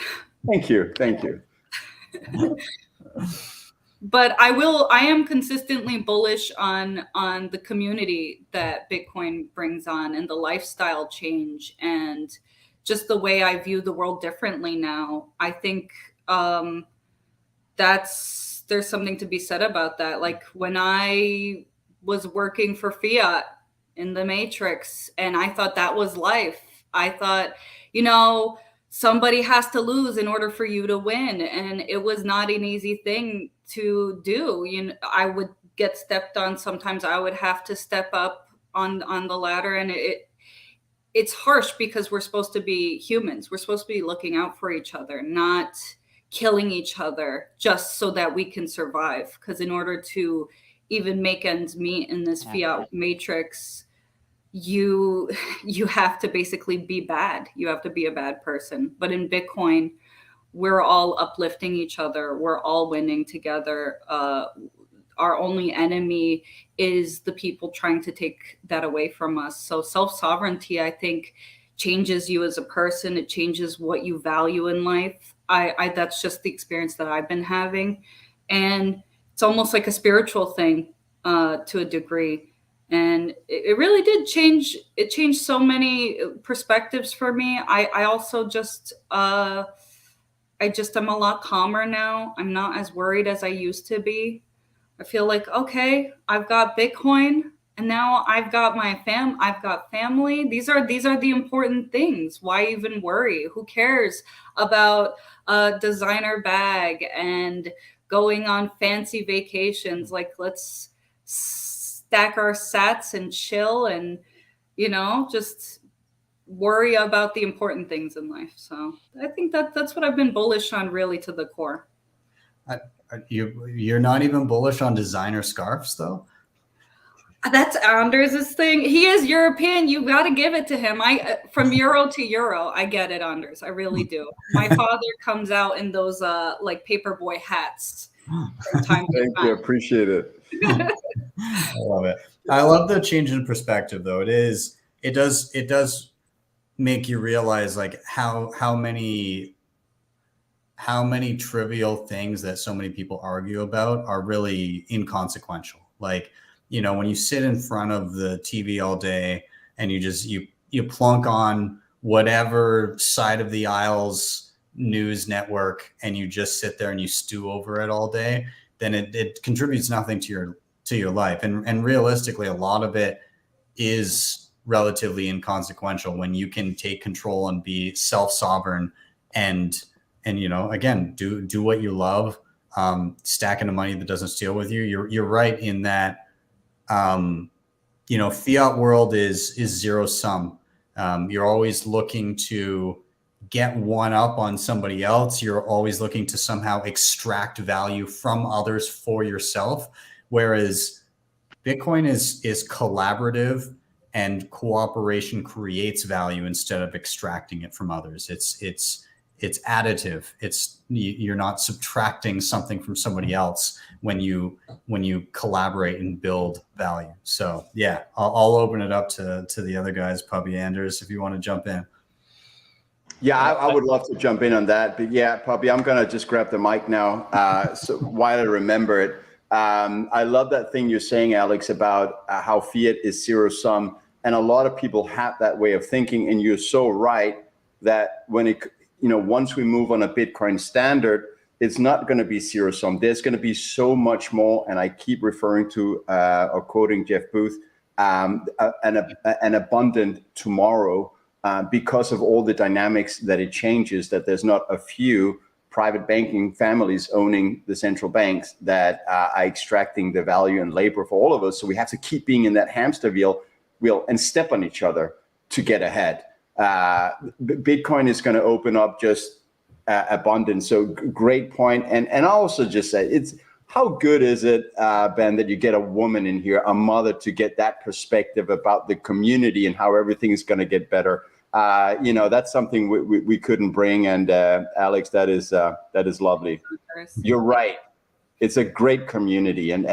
thank you, thank you. But I am consistently bullish on the community that Bitcoin brings on, and the lifestyle change, and just the way I view the world differently now. I think there's something to be said about that. Like when I was working for fiat in the Matrix, and I thought that was life. I thought, somebody has to lose in order for you to win. And it was not an easy thing to do. I would get stepped on. Sometimes I would have to step up on the ladder, and it's harsh because we're supposed to be humans. We're supposed to be looking out for each other, not killing each other just so that we can survive. Because in order to even make ends meet in this fiat matrix, you have to basically be bad. You have to be a bad person. But in Bitcoin, we're all uplifting each other. We're all winning together. Our only enemy is the people trying to take that away from us. So self-sovereignty, I think, changes you as a person. It changes what you value in life. That's just the experience that I've been having. And it's almost like a spiritual thing to a degree. And it really did change. It changed so many perspectives for me. I also just, I'm a lot calmer now. I'm not as worried as I used to be. I feel like, okay, I've got Bitcoin, and now I've got I've got family. These are the important things. Why even worry? Who cares about a designer bag and going on fancy vacations? Like, let's stack our sats and chill and, just worry about the important things in life. So I think that's what I've been bullish on, really, to the core. You're not even bullish on designer scarves, though? That's Anders' thing. He is European. You got to give it to him. From euro to euro, I get it, Anders. I really do. My father comes out in those like paperboy hats from time to time. Thank you. Appreciate it. I love it. I love the change in perspective, though. It does make you realize like how many trivial things that so many people argue about are really inconsequential. Like, when you sit in front of the TV all day and you plunk on whatever side of the aisle's news network and you just sit there and you stew over it all day, then it contributes nothing to your life. And realistically, a lot of it is relatively inconsequential when you can take control and be self-sovereign and again, do what you love, stacking the money that doesn't steal with you. You're right in that, fiat world is zero sum. You're always looking to get one up on somebody else. You're always looking to somehow extract value from others for yourself. Whereas Bitcoin is collaborative, and cooperation creates value instead of extracting it from others. It's additive. You're not subtracting something from somebody else when you collaborate and build value. So yeah, I'll open it up to the other guys, Pubby, Anders, if you want to jump in. Yeah, I would love to jump in on that. But yeah, Pubby, I'm going to just grab the mic now. So while I remember it, I love that thing you're saying, Aleks, about how fiat is zero sum. And a lot of people have that way of thinking. And you're so right that when once we move on a Bitcoin standard, it's not going to be zero sum. There's going to be so much more. And I keep referring to or quoting Jeff Booth, an abundant tomorrow because of all the dynamics that it changes, that there's not a few private banking families owning the central banks that are extracting the value and labor for all of us. So we have to keep being in that hamster wheel and step on each other to get ahead. Bitcoin is going to open up just abundance. So great point. And I also just say how good is it, Ben, that you get a woman in here, a mother, to get that perspective about the community and how everything is going to get better. That's something we couldn't bring. And Aleks, that is lovely. You're right. It's a great community. And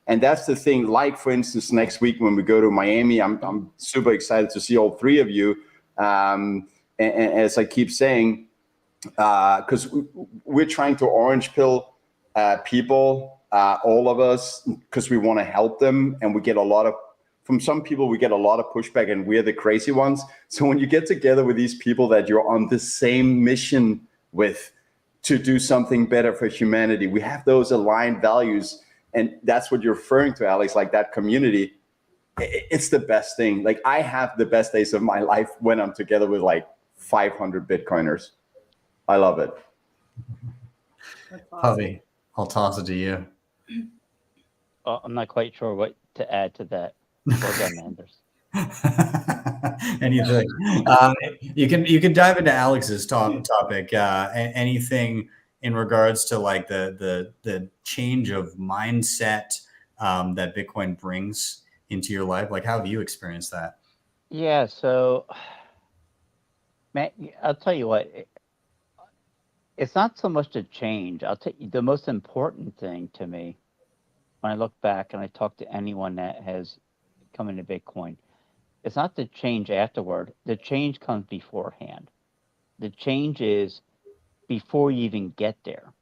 that's the thing. Like, for instance, next week when we go to Miami, I'm super excited to see all three of you. And as I keep saying, because we're trying to orange pill people, all of us, because we want to help them. And we get from some people, we get a lot of pushback, and we're the crazy ones. So when you get together with these people that you're on the same mission with to do something better for humanity, we have those aligned values. And that's what you're referring to, Aleks, like that community. It's the best thing. Like, I have the best days of my life when I'm together with like 500 Bitcoiners. I love it. Pubby, I'll toss it to you. I'm not quite sure what to add to that. Well done, Anders. Anything. You can dive into Alex's topic. Anything in regards to like the change of mindset that Bitcoin brings into your life. Like, how have you experienced that? Yeah. So, man, I'll tell you what. It's not so much a change. I'll tell you the most important thing to me when I look back and I talk to anyone that has come into Bitcoin. It's not the change afterward. The change comes beforehand. The change is before you even get there.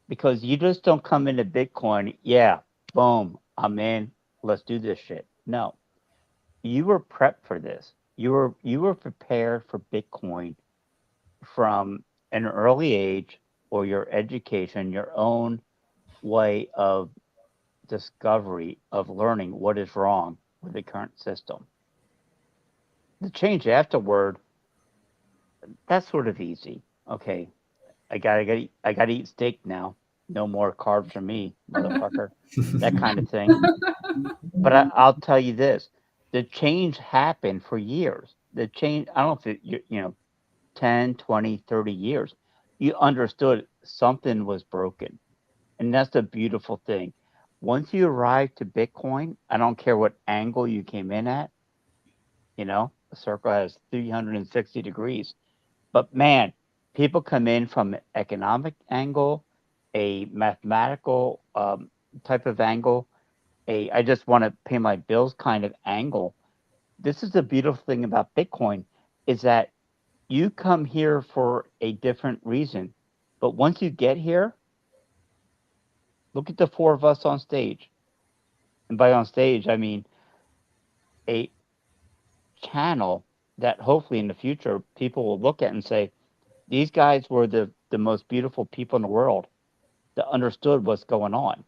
Because you just don't come into Bitcoin, yeah, boom, I'm in, let's do this shit. No. You were prepped for this. You were prepared for Bitcoin from an early age, or your education, your own way of discovery, of learning what is wrong with the current system. The change afterward, that's sort of easy. Okay, I gotta eat steak now. No more carbs for me, motherfucker. That kind of thing. But I'll tell you this: the change happened for years. The change, I don't know if 10, 20, 30 years, you understood something was broken. And that's the beautiful thing. Once you arrive to Bitcoin, I don't care what angle you came in at, the circle has 360 degrees. But man, people come in from an economic angle, a mathematical type of angle, I just want to pay my bills kind of angle. This is the beautiful thing about Bitcoin, is that you come here for a different reason. But once you get here, look at the four of us on stage. And by on stage, I mean a channel that hopefully in the future people will look at and say, these guys were the most beautiful people in the world that understood what's going on.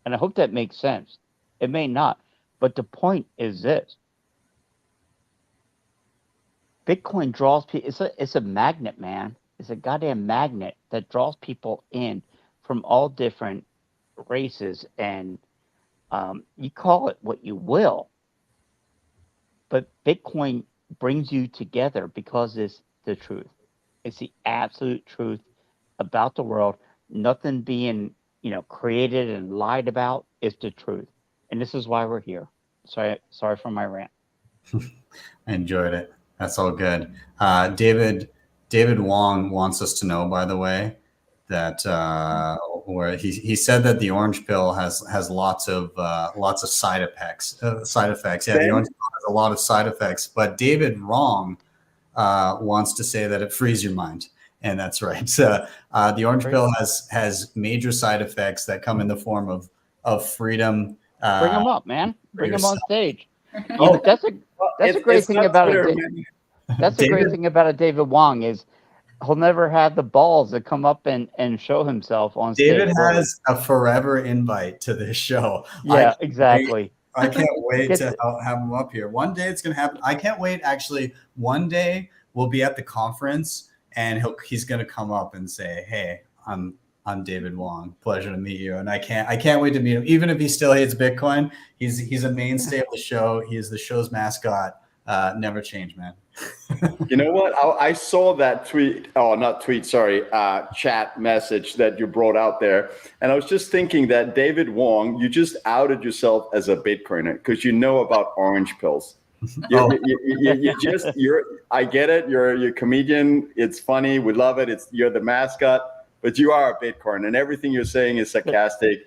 And I hope that makes sense. It may not. But the point is this. Bitcoin draws people. It's a magnet, man. It's a goddamn magnet that draws people in from all different races, and you call it what you will. But Bitcoin brings you together because it's the truth. It's the absolute truth about the world. Nothing being, created and lied about. It's the truth, and this is why we're here. Sorry for my rant. I enjoyed it. That's all good. David Wong wants us to know, by the way, that where he said that the orange pill has lots of side effects. Yeah, the orange pill has a lot of side effects. But David Wrong wants to say that it frees your mind, and that's right. So the orange pill has major side effects that come in the form of freedom. Bring them up, man. Bring them on stage. That's a great thing about it. That's the great thing about a David Wong is he'll never have the balls to come up and show himself on stage. David has a forever invite to this show. Yeah, exactly. I can't wait to have him up here. One day it's going to happen. I can't wait. Actually, one day we'll be at the conference and he's going to come up and say, "Hey, I'm David Wong. Pleasure to meet you." And I can't wait to meet him. Even if he still hates Bitcoin, he's a mainstay of the show. He is the show's mascot. Never change, man. You know what? I saw that tweet. Oh, not tweet. Sorry, chat message that you brought out there, and I was just thinking that David Wong, you just outed yourself as a Bitcoiner because you know about orange pills. I get it. You're a comedian. It's funny. We love it. You're the mascot, but you are a Bitcoin, and everything you're saying is sarcastic.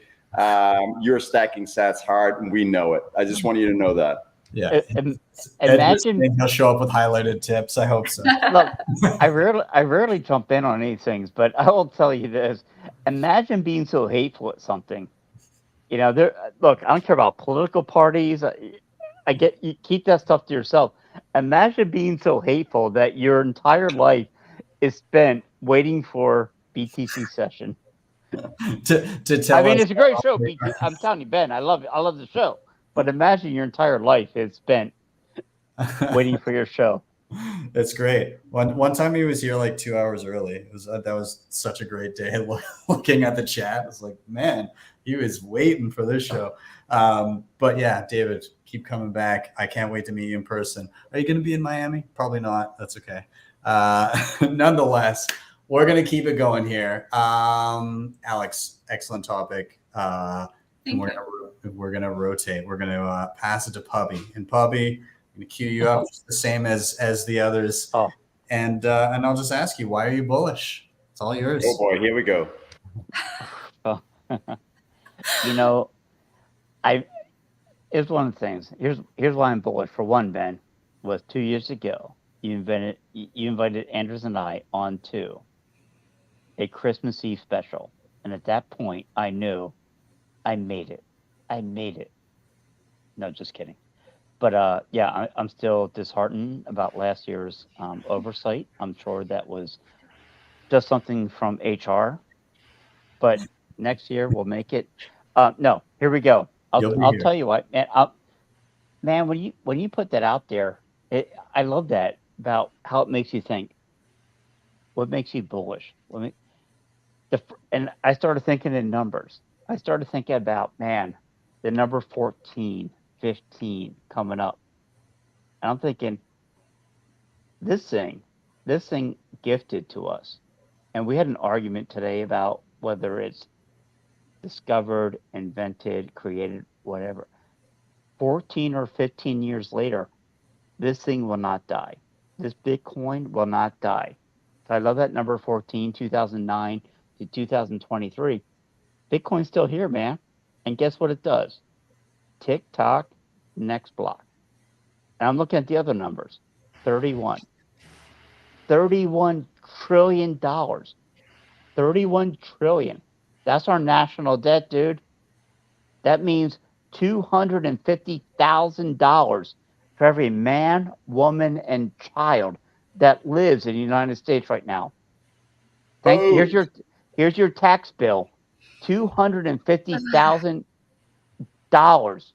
You're stacking sats hard, and we know it. I just want you to know that. Yeah. Imagine he'll show up with highlighted tips. I hope so. Look, I rarely jump in on any things, but I will tell you this: imagine being so hateful at something. You know, look, I don't care about political parties. I get you keep that stuff to yourself. Imagine being so hateful that your entire life is spent waiting for BTC session. to tell. I mean, it's a great show. I'm telling you, Ben, I love it. I love the show. But imagine your entire life is spent waiting for your show. It's great. One time he was here like 2 hours early. That was such a great day. Looking at the chat, it's like, man, he was waiting for this show. But yeah, David, keep coming back. I can't wait to meet you in person. Are you going to be in Miami? Probably not. That's okay. Nonetheless, we're going to keep it going here. Aleks, excellent topic. We're gonna rotate. We're gonna pass it to Pubby. And Pubby, I'm gonna cue you up just the same as the others. Oh. And I'll just ask you, why are you bullish? It's all yours. Oh boy, here we go. You know, it's one of the things. Here's why I'm bullish. For one, Ben, was 2 years ago. You invited Anders and I onto a Christmas Eve special, and at that point, I knew I made it. No, just kidding. But yeah, I'm still disheartened about last year's oversight. I'm sure that was just something from HR. But next year we'll make it. No, here we go. I'll tell you what, man. When you put that out there, I love that about how it makes you think. What makes you bullish? And I started thinking in numbers. I started thinking about, man, the number 14, 15 coming up. And I'm thinking, this thing gifted to us. And we had an argument today about whether it's discovered, invented, created, whatever. 14 or 15 years later, this thing will not die. This Bitcoin will not die. So I love that number 14, 2009 to 2023. Bitcoin's still here, man. And guess what it does? Tick tock, next block. And I'm looking at the other numbers. 31. $31 trillion. 31 trillion. That's our national debt, dude. That means $250,000 for every man, woman, and child that lives in the United States right now. Here's your tax bill. $250,000.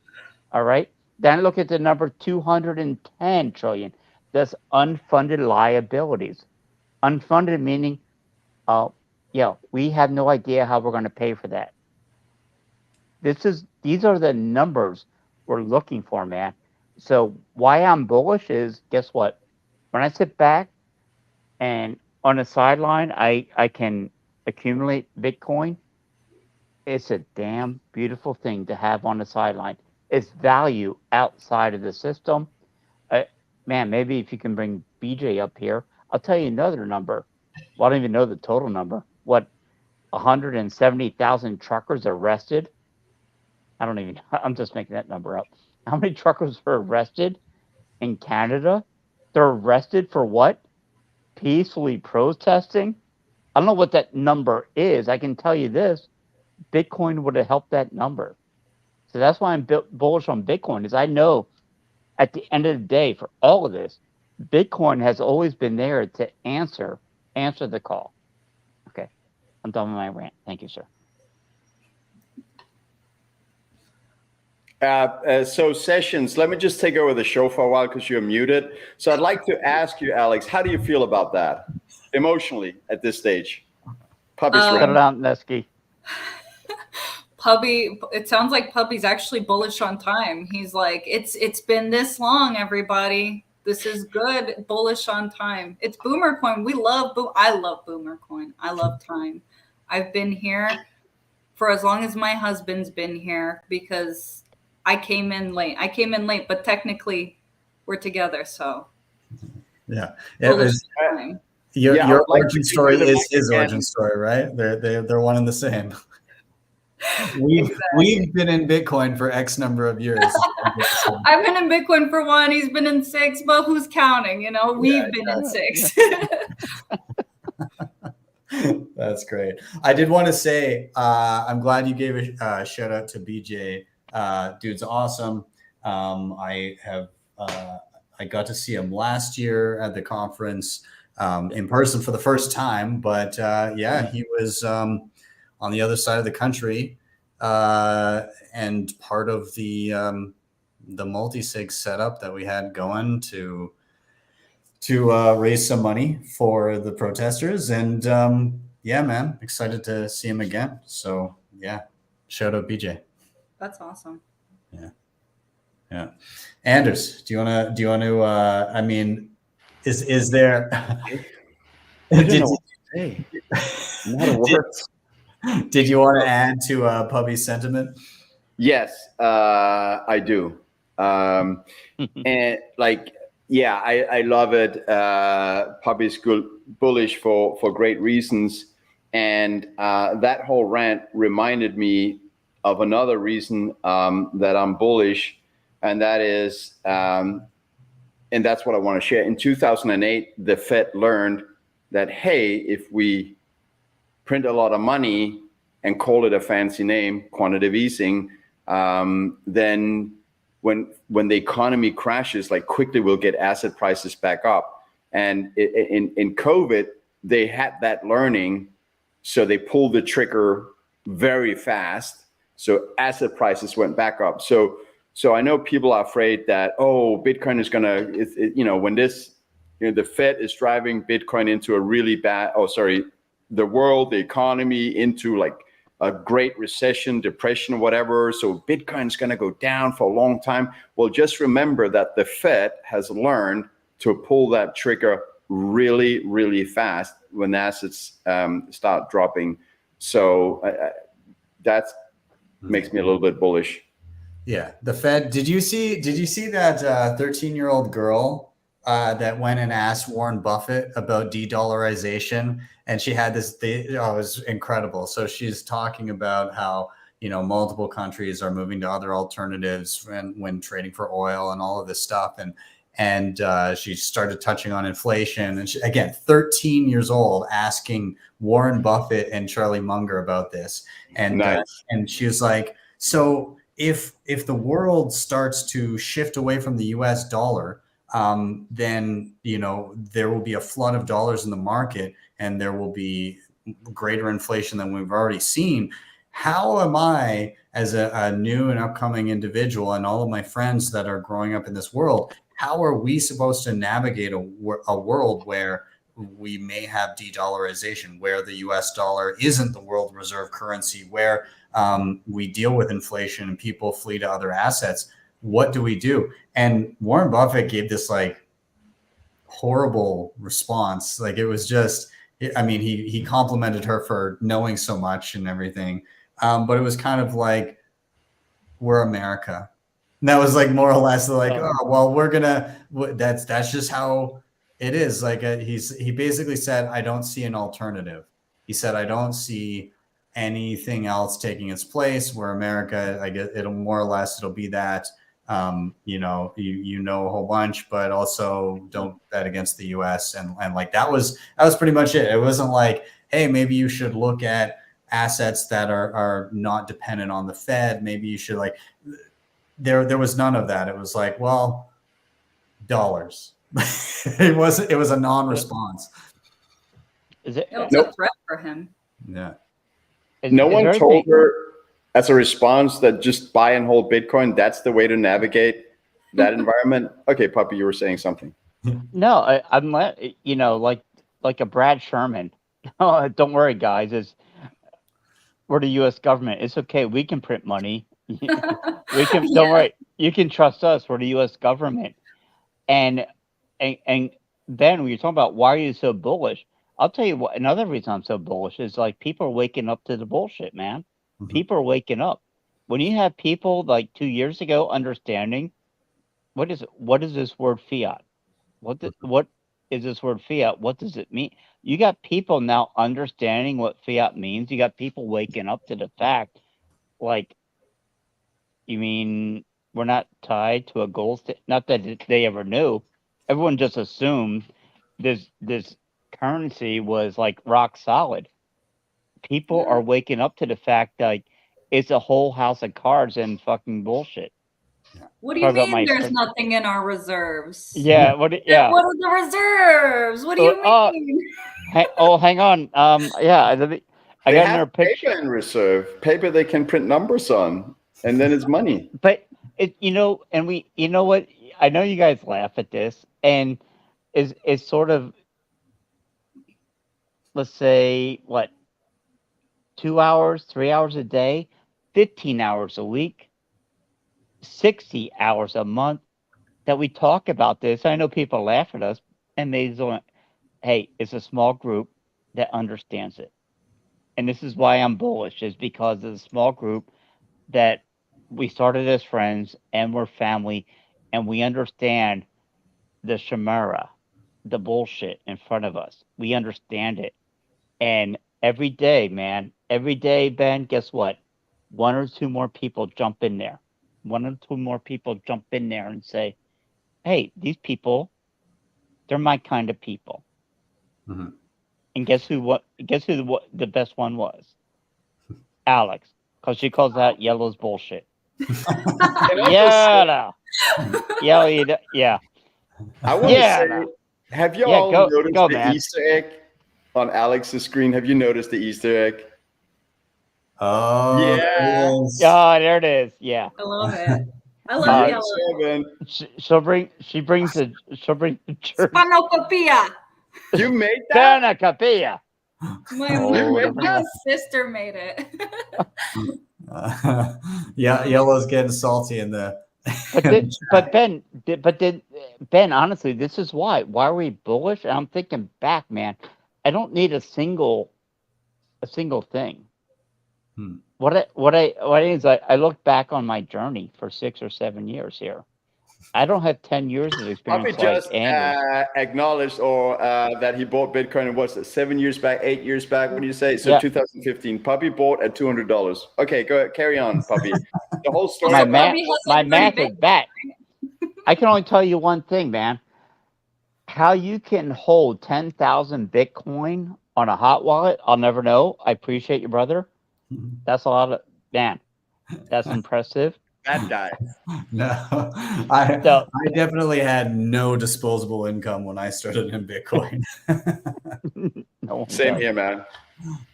All right. Then look at the number 210 trillion. That's unfunded liabilities. Unfunded meaning, we have no idea how we're going to pay for that. These are the numbers we're looking for, man. So why I'm bullish is, guess what? When I sit back and on the sideline, I can accumulate Bitcoin. It's a damn beautiful thing to have on the sideline. It's value outside of the system. Man, maybe if you can bring BJ up here, I'll tell you another number. Well, I don't even know the total number. What, 170,000 truckers arrested? I'm just making that number up. How many truckers were arrested in Canada? They're arrested for what? Peacefully protesting? I don't know what that number is. I can tell you this. Bitcoin would have helped that number. So that's why I'm bullish on Bitcoin, is I know at the end of the day, for all of this, Bitcoin has always been there to answer the call. Okay, I'm done with my rant. Thank you, sir. So Sessions, let me just take over the show for a while because you're muted. So I'd like to ask you, Aleks, how do you feel about that? emotionally at this stage. Puppy's Cut ready. it out, Nesky. Pubby, it sounds like Pubby's actually bullish on time. He's like, it's been this long, everybody. This is good. Bullish on time. It's Boomer Coin. We love I love Boomer Coin. I love time. I've been here for as long as my husband's been here because I came in late. But technically we're together. So Yeah. bullish on time. Your I'd like origin to story do the is mic his again. origin story, right? They're one and the same. We've been in Bitcoin for X number of years. I've been in Bitcoin for 1. He's been in 6, but who's counting? You know, we've been in 6. That's great. I did want to say, I'm glad you gave a shout out to BJ. Dude's awesome. I got to see him last year at the conference in person for the first time, but yeah, he was on the other side of the country and part of the multi-sig setup that we had going to raise some money for the protesters. And yeah, man, excited to see him again. So yeah, shout out BJ. That's awesome. Yeah. Anders, do you want to I mean, is there did you want to add to Pubby's sentiment? Yes, I do. And like, yeah, I love it. Pubby's bullish for great reasons. And that whole rant reminded me of another reason that I'm bullish. And that is, and that's what I want to share. In 2008, the Fed learned that, hey, if we print a lot of money and call it a fancy name, quantitative easing, then when the economy crashes, like quickly we'll get asset prices back up. And in COVID, they had that learning, so they pulled the trigger very fast. So asset prices went back up. So I know people are afraid that, oh, Bitcoin is gonna, when this, the Fed is driving Bitcoin into a really bad, the world, the economy into like a great recession, depression, whatever. So Bitcoin is going to go down for a long time. Well, just remember that the Fed has learned to pull that trigger really, really fast when assets start dropping. So that makes me a little bit bullish. Yeah, the Fed. Did you see that 13-year-old girl that went and asked Warren Buffett about de-dollarization? And she had this, it was incredible. So she's talking about how, multiple countries are moving to other alternatives when trading for oil and all of this stuff. And she started touching on inflation. And she, again, 13 years old, asking Warren Buffett and Charlie Munger about this. And Nice. And she was like, so if the world starts to shift away from the US dollar, then, there will be a flood of dollars in the market and there will be greater inflation than we've already seen. How am I, as a new and upcoming individual, and all of my friends that are growing up in this world, how are we supposed to navigate a world where we may have de-dollarization, where the US dollar isn't the world reserve currency, where we deal with inflation and people flee to other assets? What do we do? And Warren Buffett gave this like horrible response. Like, it was just, I mean, he complimented her for knowing so much and everything. But it was kind of like, we're America. And that was like more or less like, oh, well, that's just how it is. Like he basically said, I don't see an alternative. He said, I don't see anything else taking its place. We're America. I guess it'll be that, you know a whole bunch, but also don't bet against the US. And like, that was pretty much it. It wasn't like, hey, maybe you should look at assets that are not dependent on the Fed. Maybe you should there was none of that. It was like, well, dollars. it was a non-response. Is it? It was a threat for him. Yeah. No one told her as a response that just buy and hold Bitcoin, that's the way to navigate that environment. Okay, Puppy, you were saying something. No, I'm like like a Brad Sherman. Oh, don't worry, guys. We're the U.S. government. It's okay. We can print money. We can. Yeah. Don't worry. You can trust us. We're the U.S. government. And Ben, when you're talking about why are you so bullish, I'll tell you what. Another reason I'm so bullish is like people are waking up to the bullshit, man. Mhm. People are waking up. When you have people like 2 years ago understanding what is this word fiat? What is this word fiat? What does it mean? You got people now understanding what fiat means. You got people waking up to the fact, like, you mean we're not tied to a goal? Not that they ever knew. Everyone just assumed this currency was like rock solid. People are waking up to the fact like it's a whole house of cards and fucking bullshit. What do you Sorry about mean my there's French. nothing in our reserves? Yeah. What are the reserves? What do you mean? Hang on. Yeah. I They got have another picture. paper in reserve, paper they can print numbers on, and then it's money. But you know what? I know you guys laugh at this, and it's sort of, let's say, what, 2 hours, 3 hours a day, 15 hours a week, 60 hours a month that we talk about this. I know people laugh at us, and they don't. Hey, it's a small group that understands it, and this is why I'm bullish. Is because of the small group that we started as friends and we're family, and we understand the chimera, the bullshit in front of us. We understand it. And every day, man, every day, Ben, guess what? 1 or 2 more people jump in there. 1 or 2 more people jump in there and say, hey, these people, they're my kind of people. Mhm. And guess who the best one was? Aleks. Because she calls that yellow's bullshit. Yeah. Yeah. I want to say, have you all noticed the man. Easter egg on Alex's screen? Have you noticed the Easter egg? Oh, Yeah. there it is. Oh, there it is. Yeah. I love it. I love Yes, yellow. seven. She'll bring the church. Spanakopia. You made that? Spanakopia. My sister made it. Yeah, yellow's getting salty in the. But Ben, honestly, this is why. Why are we bullish? And I'm thinking back, man. I don't need a single thing. What is I look back on my journey for 6 or 7 years here. I don't have 10 years of experience. Pubby just Anders. acknowledged that he bought Bitcoin. What's it? 7 years back, 8 years back? What do you say? So Yeah. 2015. Pubby bought at $200. Okay, go ahead, carry on, Pubby. The whole story. My Pubby math is back. I can only tell you one thing, man. How you can hold 10,000 Bitcoin on a hot wallet, I'll never know. I appreciate you, brother. That's a lot of, man. That's impressive. That guy. No, I definitely had no disposable income when I started in Bitcoin. No, Same here, man.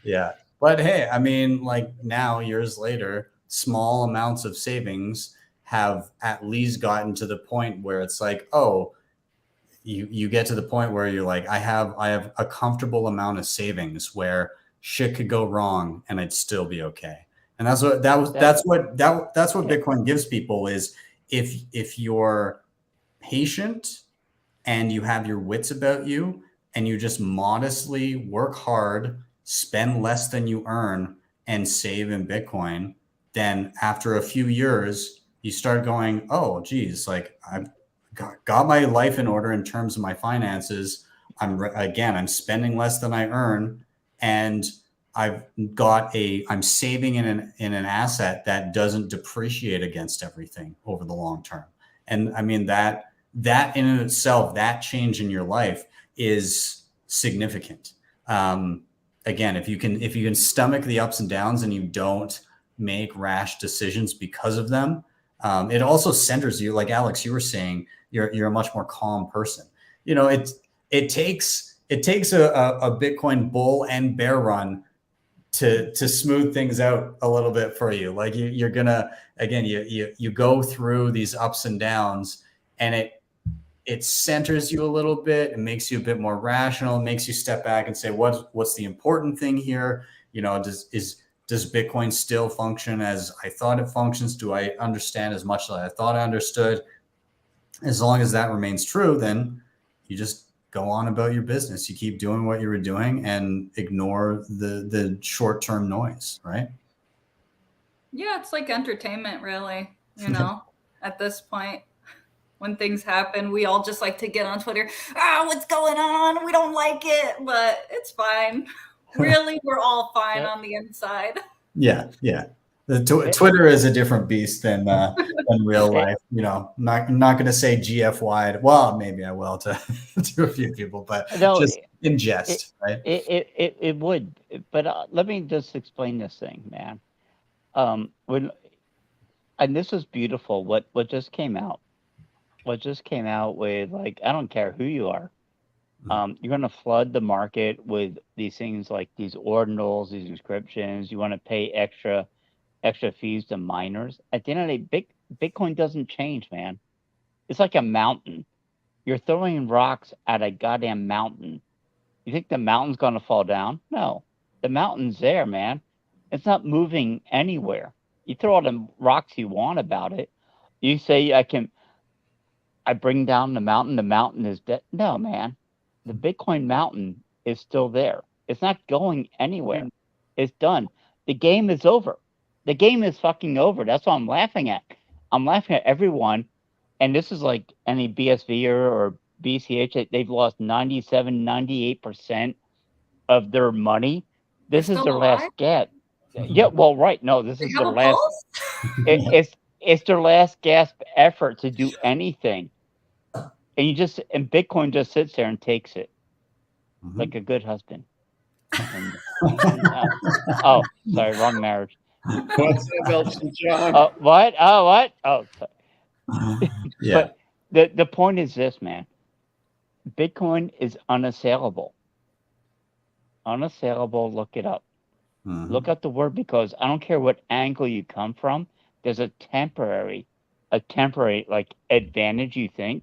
Yeah. But hey, I mean, like now, years later, small amounts of savings have at least gotten to the point where it's like, oh, you get to the point where you're like, I have a comfortable amount of savings where shit could go wrong and I'd still be okay. And that's what Bitcoin gives people is if you're patient and you have your wits about you and you just modestly work hard, spend less than you earn and save in Bitcoin, then after a few years, you start going, oh, geez, like I've got my life in order in terms of my finances. I'm spending less than I earn, and I'm saving in an asset that doesn't depreciate against everything over the long term. And I mean that in and of itself, that change in your life is significant. Again, if you can stomach the ups and downs and you don't make rash decisions because of them, it also centers you. Like Aleks, you were saying, you're a much more calm person. You know, it takes a Bitcoin bull and bear run to smooth things out a little bit for you. Like you go through these ups and downs, and it centers you a little bit. It makes you a bit more rational. It makes you step back and say, what's the important thing here? You know, does Bitcoin still function as I thought it functions? Do I understand as much as I thought I understood? As long as that remains true, then you just go on about your business. You keep doing what you were doing and ignore the short-term noise, right? Yeah, it's like entertainment, really, you know, at this point. When things happen, we all just like to get on Twitter. What's going on? We don't like it, but it's fine. Really, we're all fine on the inside. Yeah. Twitter is a different beast than real life. You know, not going to say GFY. Well, maybe I will to a few people, but just in jest, right? It would, but let me just explain this thing, man. And this is beautiful. What just came out. What just came out with, like, I don't care who you are. You're going to flood the market with these things like these ordinals, these inscriptions. You want to pay extra fees to miners. At the end of the day, Bitcoin doesn't change, man. It's like a mountain. You're throwing rocks at a goddamn mountain. You think the mountain's going to fall down? No. The mountain's there, man. It's not moving anywhere. You throw all the rocks you want about it. You say, I bring down the mountain is dead. No, man. The Bitcoin mountain is still there. It's not going anywhere. It's done. The game is over. The game is fucking over. That's what I'm laughing at. I'm laughing at everyone. And this is like any BSV or BCH. They've lost 97, 98% of their money. This is their last get. Yeah, well, right. No, this is their last. It's their last gasp effort to do anything. And Bitcoin just sits there and takes it like a good husband. And, oh, sorry, wrong marriage. What's up, Elton John? What? Oh, what? Oh, sorry. Yeah. But the point is this, man. Bitcoin is unassailable. Unassailable. Look it up. Look up the word, because I don't care what angle you come from. There's a temporary like advantage you think.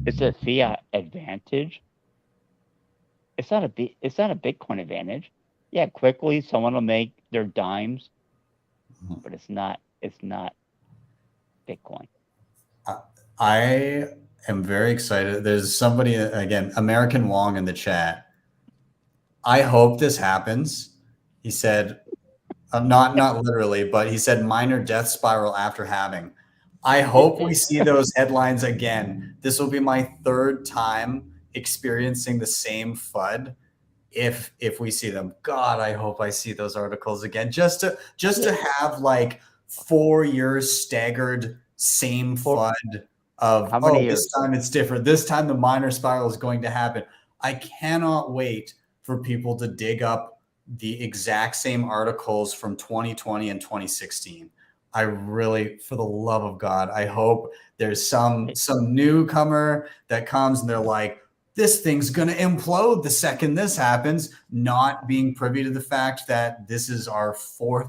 It's a fiat advantage. It's not a Bitcoin advantage. Yeah, quickly someone will make their dimes, but it's not Bitcoin. I am very excited. There's somebody, again, American Wong in the chat. I hope this happens. He said, not literally, but he said minor death spiral after halving. I hope we see those headlines again. This will be my third time experiencing the same FUD. If we see them, God, I hope I see those articles again. Just to have like 4 years staggered same FUD of how many years? This time it's different. This time the minor spiral is going to happen. I cannot wait for people to dig up the exact same articles from 2020 and 2016. I really, for the love of God, I hope there's some newcomer that comes and they're like, this thing's going to implode the second this happens, not being privy to the fact that this is our fourth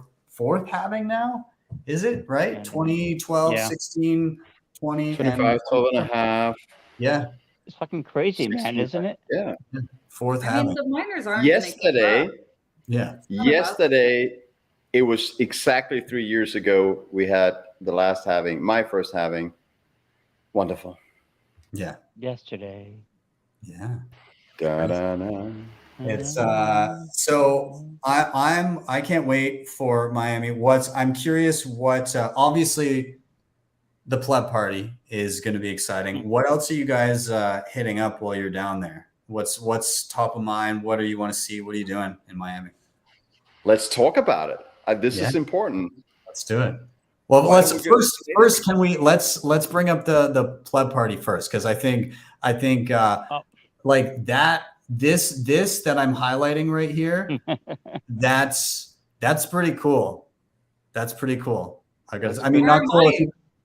halving now. Is it right? Yeah. 2012, Yeah. 16, 20, 25, 12 and a half. Yeah. It's fucking crazy, man, isn't it? Yeah. Fourth I mean, halving. the miners aren't Yesterday, it was exactly 3 years ago we had the last halving, my first halving. Wonderful. Yeah. Yesterday. Yeah. Da-da-da. It's so I can't wait for Miami. I'm curious what obviously the pleb party is going to be exciting. What else are you guys hitting up while you're down there? What's top of mind? What do you want to see? What are you doing in Miami? Let's talk about it. This is important. Let's do it. Well, let's bring up the pleb party first, because I think like that this that I'm highlighting right here, that's pretty cool. That's pretty cool. I mean, not cool.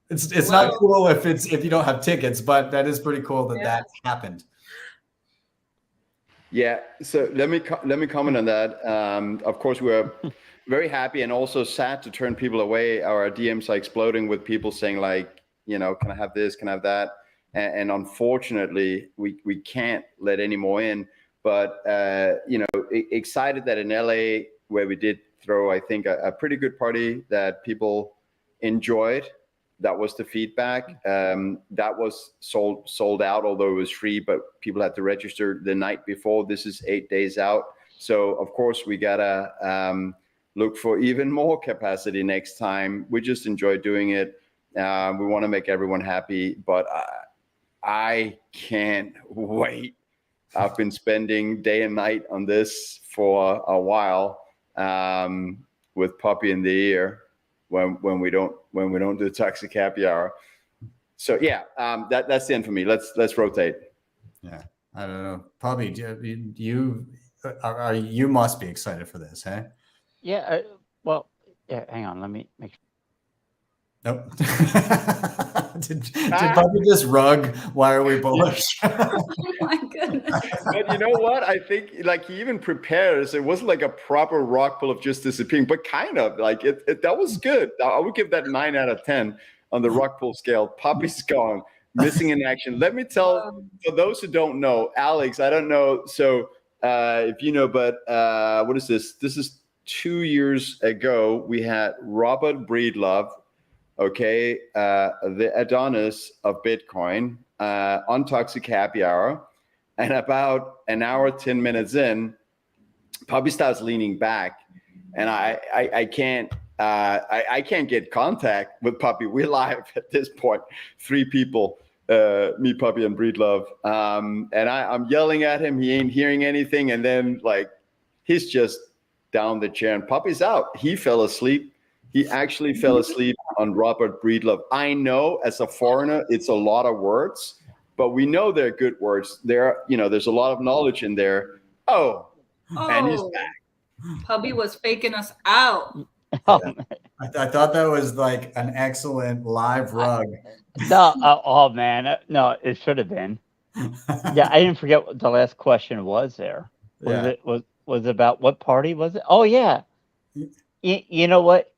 It's not cool if you don't have tickets, but that is pretty cool that happened. Yeah. So let me comment on that. Of course, we're very happy and also sad to turn people away. Our DMs are exploding with people saying like, can I have this? Can I have that? and unfortunately, we can't let any more in. But excited that in LA, where we did throw, I think, a pretty good party that people enjoyed. That was the feedback. That was sold out, although it was free, but people had to register the night before. This is 8 days out. So of course we gotta look for even more capacity next time. We just enjoy doing it. We want to make everyone happy, but I can't wait. I've been spending day and night on this for a while with Puppy in the ear when we don't do Toxic Happy Hour. So yeah, that's the end for me. Let's rotate. Yeah, I don't know, Pubby. You must be excited for this, hey? Yeah. Well, yeah. Hang on. Let me make sure. Nope. did Pubby just rug? Why are we bullish? Oh my goodness. But you know what? I think like he even prepares. It wasn't like a proper rock pull of just disappearing, but kind of like it that was good. I would give that 9 out of 10 on the rock pull scale. Puppy's gone, missing in action. Let me tell for those who don't know, Aleks, I don't know. So if you know, but what is this? This is 2 years ago. We had Robert Breedlove, okay, the Adonis of Bitcoin, on Toxic Happy Hour. And about an hour, 10 minutes in, Puppy starts leaning back, and I can't get contact with Puppy. We're live at this point, 3 people, me, Puppy, and Breedlove. And I'm yelling at him. He ain't hearing anything. And then like he's just down the chair, and Puppy's out. He fell asleep. He actually fell asleep on Robert Breedlove. I know as a foreigner, it's a lot of words, but we know they're good words. There's a lot of knowledge in there. And he's back. Puppy was faking us out. Oh, I thought that was like an excellent live rug. no. Oh man. No, it should have been. Yeah, I didn't forget what the last question was there. Was it about what party was it? Oh yeah. You know what?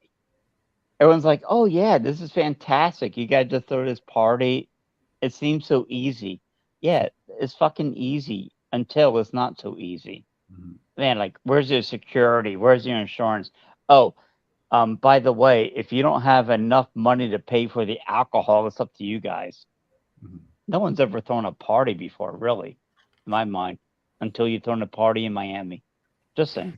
Everyone's like, oh yeah, this is fantastic. You guys just throw this party. It seems so easy. Yeah, it's fucking easy until it's not so easy. Mm-hmm. Man, like, where's your security? Where's your insurance? Oh, by the way, if you don't have enough money to pay for the alcohol, it's up to you guys. Mm-hmm. No one's ever thrown a party before, really, in my mind, until you've thrown a party in Miami. Just saying.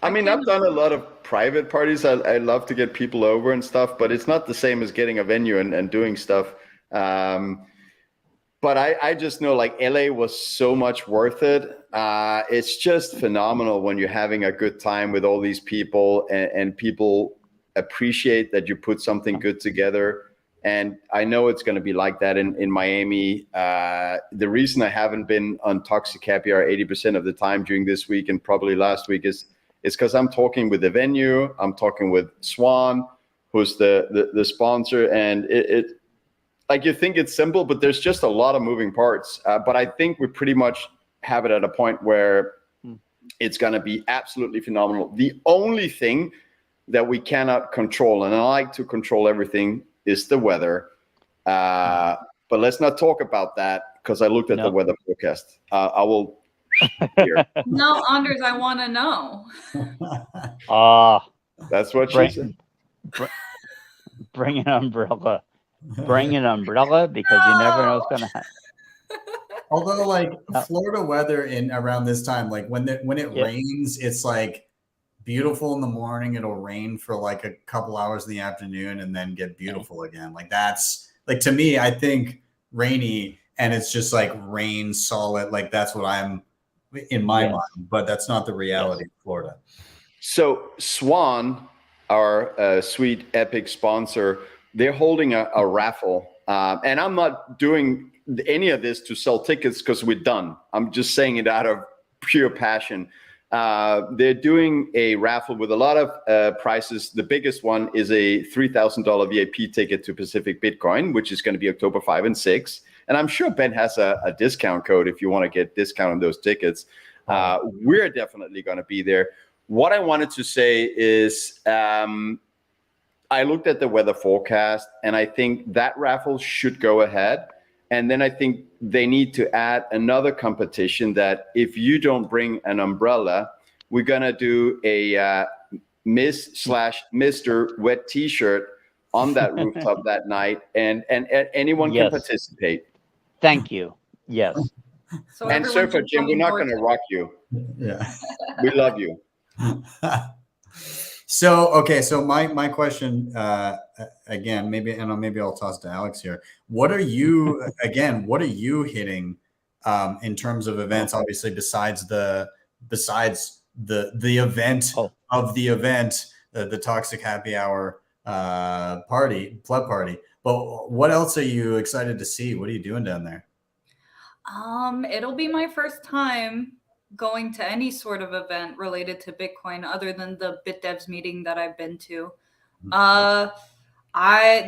I mean, I've done a lot of private parties. I love to get people over and stuff, but it's not the same as getting a venue and doing stuff. But I just know like LA was so much worth it. It's just phenomenal when you're having a good time with all these people and people appreciate that you put something good together. And I know it's going to be like that in Miami. The reason I haven't been on Toxic Happy Hour 80% of the time during this week and probably last week is because I'm talking with the venue. I'm talking with Swan, who's the sponsor, and it like you think it's simple, but there's just a lot of moving parts. But I think we pretty much have it at a point where it's going to be absolutely phenomenal. The only thing that we cannot control, and I like to control everything, is the weather. But let's not talk about that because I looked at the weather forecast. I will. No, Anders, I want to know. That's what she said. Bring an umbrella. Bring an umbrella because you never know what's going to happen. Although, like Florida weather in around this time, like when it rains, it's like beautiful in the morning. It'll rain for like a couple hours in the afternoon and then get beautiful again. Like that's like, to me, I think rainy and it's just like rain solid. Like that's what I'm in my mind, but that's not the reality of Florida. So Swan, our sweet epic sponsor, they're holding a raffle. And I'm not doing any of this to sell tickets because we're done. I'm just saying it out of pure passion. They're doing a raffle with a lot of prizes. The biggest one is a $3,000 VIP ticket to Pacific Bitcoin, which is going to be October 5 and 6. And I'm sure Ben has a discount code if you want to get discount on those tickets. We're definitely going to be there. What I wanted to say is I looked at the weather forecast, and I think that raffle should go ahead. And then I think they need to add another competition that if you don't bring an umbrella, we're gonna do a Miss/Mr. wet T-shirt on that rooftop that night, and anyone can participate. Thank you. Yes. So And everyone Surfer should Jim, come we're not forward gonna to- rock you. Yeah. We love you. So, okay. So my question, again, maybe I'll toss to Aleks here. What are you hitting in terms of events? Obviously, besides the event of the event, the Toxic Happy Hour club party. But what else are you excited to see? What are you doing down there? It'll be my first time going to any sort of event related to Bitcoin other than the BitDevs meeting that I've been to.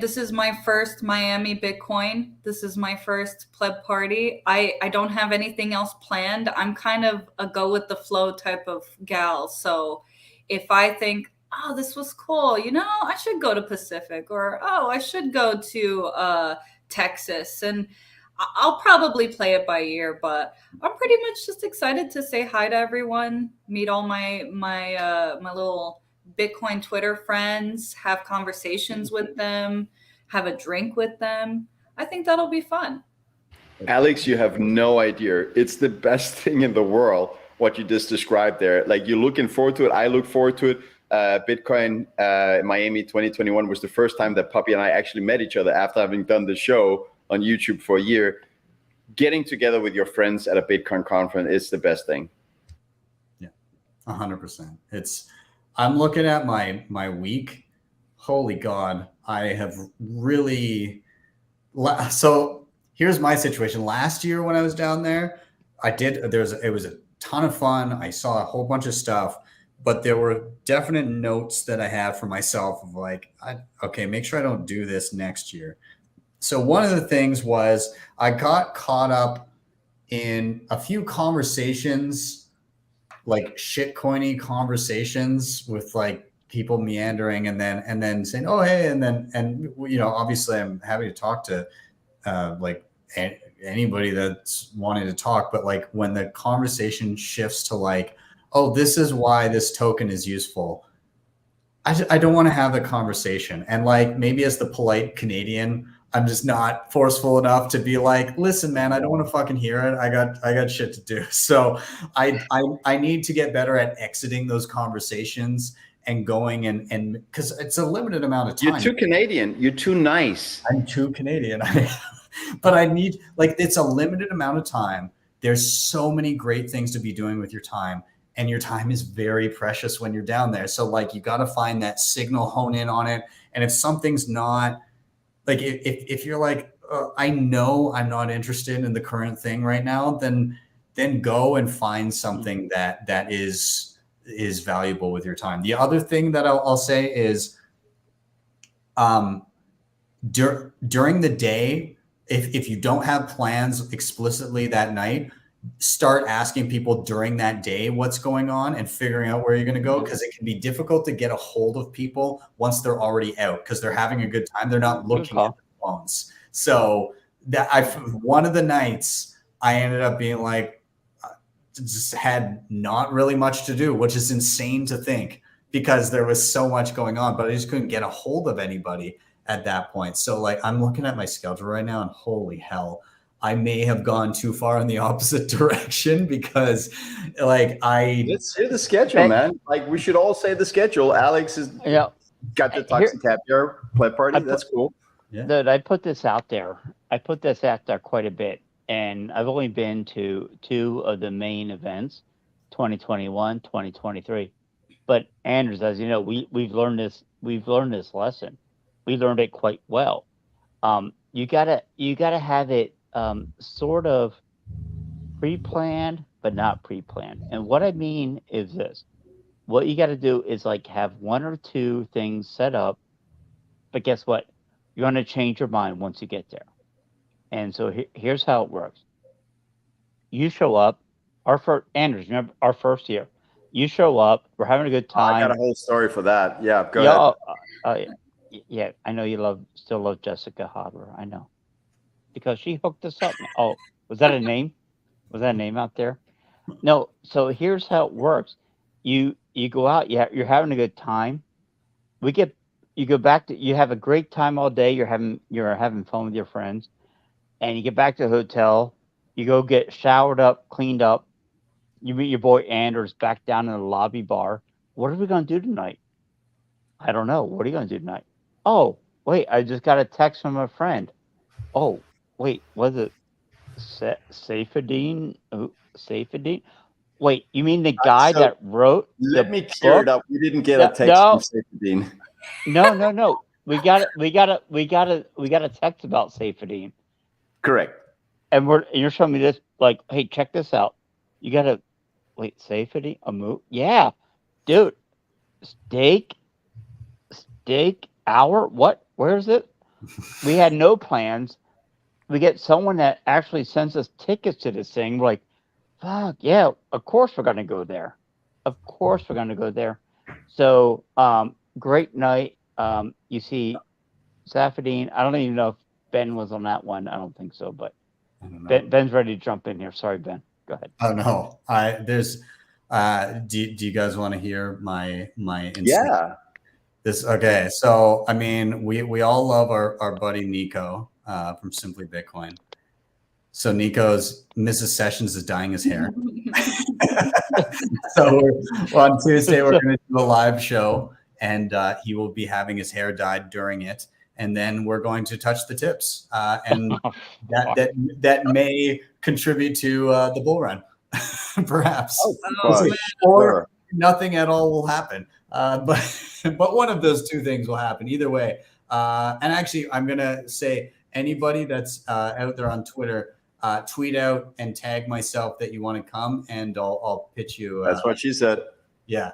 This is my first Miami Bitcoin. This is my first pleb party. I don't have anything else planned. I'm kind of a go with the flow type of gal. So if I think, oh, this was cool, I should go to Pacific, or, oh, I should go to Texas, and I'll probably play it by ear, but I'm pretty much just excited to say hi to everyone, meet all my little Bitcoin Twitter friends, have conversations with them, have a drink with them. I think that'll be fun. Aleks, you have no idea. It's the best thing in the world, what you just described there. Like, you're looking forward to it. I look forward to it. Bitcoin Miami 2021 was the first time that Pubby and I actually met each other after having done the show on YouTube for a year. Getting together with your friends at a Bitcoin conference is the best thing. Yeah, 100%. I'm looking at my week. Holy God, I have really. So here's my situation. Last year when I was down there, it was a ton of fun. I saw a whole bunch of stuff, but there were definite notes that I had for myself of like, okay, make sure I don't do this next year. So one of the things was I got caught up in a few conversations, like shitcoiny conversations with like people meandering and then saying, oh, hey, and obviously I'm happy to talk to like anybody that's wanting to talk, but like when the conversation shifts to like, oh, this is why this token is useful, I don't want to have the conversation. And like, maybe as the polite Canadian, I'm just not forceful enough to be like, listen, man, I don't want to fucking hear it. I got shit to do. So I need to get better at exiting those conversations and going and because it's a limited amount of time. You're too Canadian. You're too nice. I'm too Canadian. But I need, like, it's a limited amount of time. There's so many great things to be doing with your time. And your time is very precious when you're down there. So like, you got to find that signal, hone in on it. And if something's not, like, if you're like, I know I'm not interested in the current thing right now, then go and find something that is valuable with your time. The other thing that I'll say is, during the day, if you don't have plans explicitly that night, start asking people during that day what's going on and figuring out where you're going to go, because it can be difficult to get a hold of people once they're already out because they're having a good time. They're not looking at their phones. So one of the nights I ended up being like, just had not really much to do, which is insane to think because there was so much going on, but I just couldn't get a hold of anybody at that point. So like, I'm looking at my schedule right now and holy hell, I may have gone too far in the opposite direction because like let's hear the schedule, man. Like, we should all say the schedule. Aleks has got the Toxic Happy Hour play party. That's cool. Yeah. Dude, I put this out there. Quite a bit. And I've only been to 2 of the main events, 2021, 2023. But Anders, as you know, we've learned this lesson. We learned it quite well. You gotta have it sort of pre-planned, but not pre-planned. And what I mean is this: what you got to do is like have 1 or 2 things set up, but guess what? You're going to change your mind once you get there. And so here's how it works. You show up. Anders, remember our first year? You show up. We're having a good time. I got a whole story for that. Yeah, go ahead. Yeah, I know you still love Jessica Hodler. I know. because she hooked us up. Oh, was that a name? Was that a name out there? No. So here's how it works. You go out. You're having a good time. You go back to, you have a great time all day. You're having fun with your friends, and you get back to the hotel. You go get showered up, cleaned up. You meet your boy Anders back down in the lobby bar. What are we gonna do tonight? I don't know. What are you gonna do tonight? Oh, wait, I just got a text from a friend. Oh, wait, was it Saifedean? Saifedean? Wait, you mean the guy So, that wrote Let the me clear it book? up. We didn't get No, a text no. from Saifedean. No. We got a text about Saifedean. Correct. And you're showing me this, like, hey, check this out. You gotta wait, Saifedean? A move? Yeah, dude. Steak hour? What? Where is it? We had no plans. We get someone that actually sends us tickets to this thing. We're like, fuck yeah, of course we're gonna go there. Of course we're gonna go there. So great night. You see Saifedean. I don't even know if Ben was on that one. I don't think so, but Ben's ready to jump in here. Sorry, Ben. Go ahead. Oh no, there's. Do you guys want to hear my instinct? Yeah. Okay. So I mean, we all love our buddy Nico from Simply Bitcoin. So Mrs. Sessions is dyeing his hair. So on Tuesday we're going to do a live show, and he will be having his hair dyed during it. And then we're going to touch the tips, and that may contribute to the bull run, perhaps. Or nothing at all will happen. But one of those two things will happen either way. And actually, I'm gonna say anybody that's out there on Twitter, tweet out and tag myself that you want to come, and I'll pitch you. That's what she said. Yeah.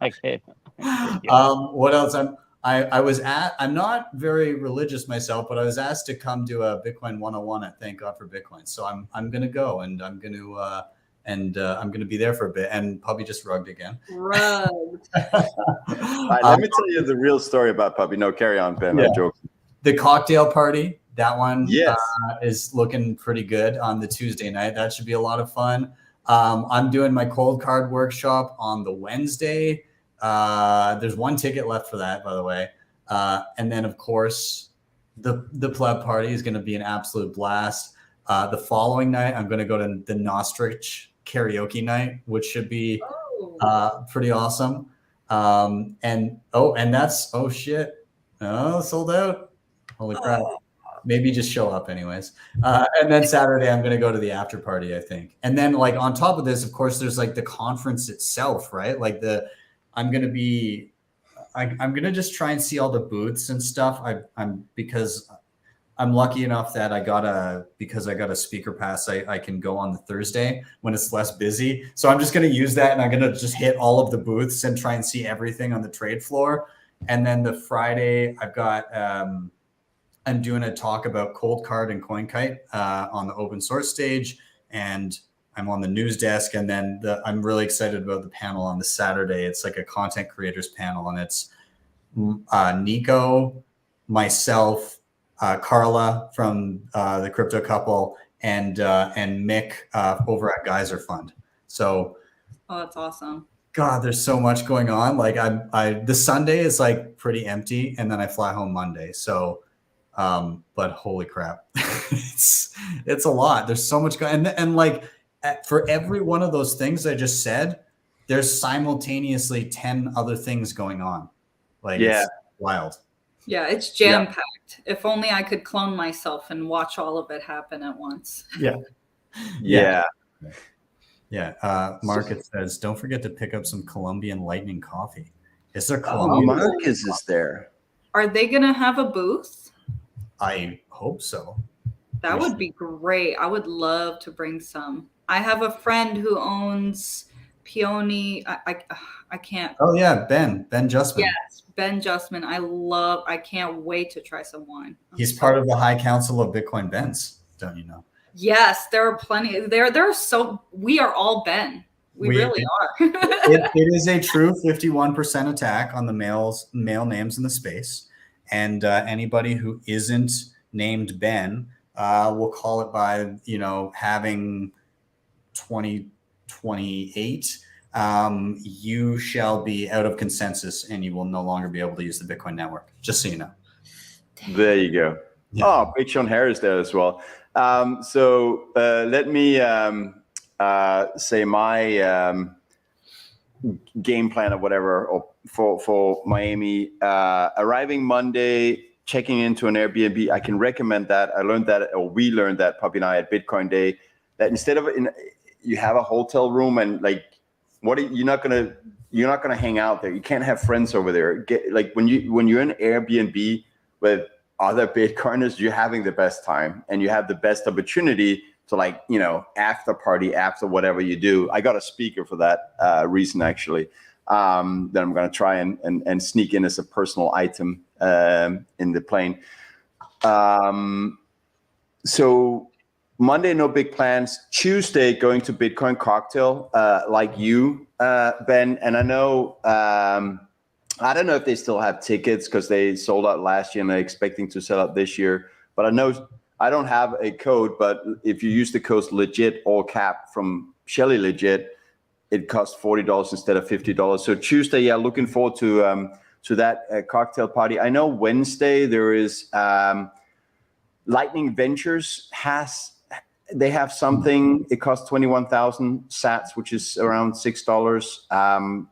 Okay. What else? I'm not very religious myself, but I was asked to come to a Bitcoin 101 at Thank God for Bitcoin. So I'm going to go, and I'm going to be there for a bit. And Pubby just rugged again. Rugged. All right, let me tell you the real story about Pubby. No, carry on, Ben. Yeah. I'm joking. The cocktail party, that one Yes. is looking pretty good on the Tuesday night. That should be a lot of fun. I'm doing my cold card workshop on the Wednesday. There's one ticket left for that, by the way. And then, of course, the pleb party is going to be an absolute blast. The following night, I'm going to go to the Nostrich karaoke night, which should be pretty awesome. And that's, oh shit. Oh, sold out. Holy crap. Maybe just show up anyways. And then Saturday, I'm going to go to the after party, I think. And then, like, on top of this, of course, there's like the conference itself, right? Like I'm going to just try and see all the booths and stuff. Because I'm lucky enough that because I got a speaker pass, I can go on the Thursday when it's less busy. So I'm just going to use that, and I'm going to just hit all of the booths and try and see everything on the trade floor. And then the Friday, I've got, I'm doing a talk about Cold Card and CoinKite on the open source stage, and I'm on the news desk. And then I'm really excited about the panel on the Saturday. It's like a content creators panel, and it's Nico, myself, Carla from the Crypto Couple, and Mick over at Geyser Fund. So, Oh, that's awesome. God, there's so much going on. Like the Sunday is like pretty empty, and then I fly home Monday. So, but holy crap, it's a lot. There's so much going, and like for every one of those things I just said, there's simultaneously 10 other things going on. Like, it's wild. Yeah, it's jam packed. If only I could clone myself and watch all of it happen at once. Yeah. Market says, don't forget to pick up some Colombian Lightning coffee. Is there Oh, Colombian? Marcus is there. Are they going to have a booth? I hope so. That would be great. I would love to bring some. I have a friend who owns Peony. I can't. Oh yeah, Ben Justman. Yes, Ben Justman. I can't wait to try some wine. He's part of the High Council of Bitcoin Bens, don't you know? Yes, there are plenty. We are all Ben. We really are. it is a true 51% attack on the male names in the space. And anybody who isn't named Ben, we'll call it by, having 2028, you shall be out of consensus and you will no longer be able to use the Bitcoin network, just so you know. There you go. Yeah. Oh, Big Sean Harris there as well. So let me say my game plan or whatever for Miami. Arriving Monday, checking into an Airbnb. I can recommend that. I learned that, or we learned that, Pubby and I, at Bitcoin Day, that instead of you have a hotel room and you're not gonna hang out there. You can't have friends over there. When you're in Airbnb with other Bitcoiners, you're having the best time and you have the best opportunity to after party, after whatever you do. I got a speaker for that reason, actually, that I'm going to try and sneak in as a personal item in the plane. So Monday, no big plans. Tuesday, going to Bitcoin Cocktail, like you, Ben. And I know, I don't know if they still have tickets because they sold out last year and they're expecting to sell out this year. But I know I don't have a code, but if you use the code legit, all cap from Shelly Legit, it costs $40 instead of $50. So Tuesday, yeah, looking forward to that cocktail party. I know Wednesday there is Lightning Ventures they have something. It costs 21,000 sats, which is around $6.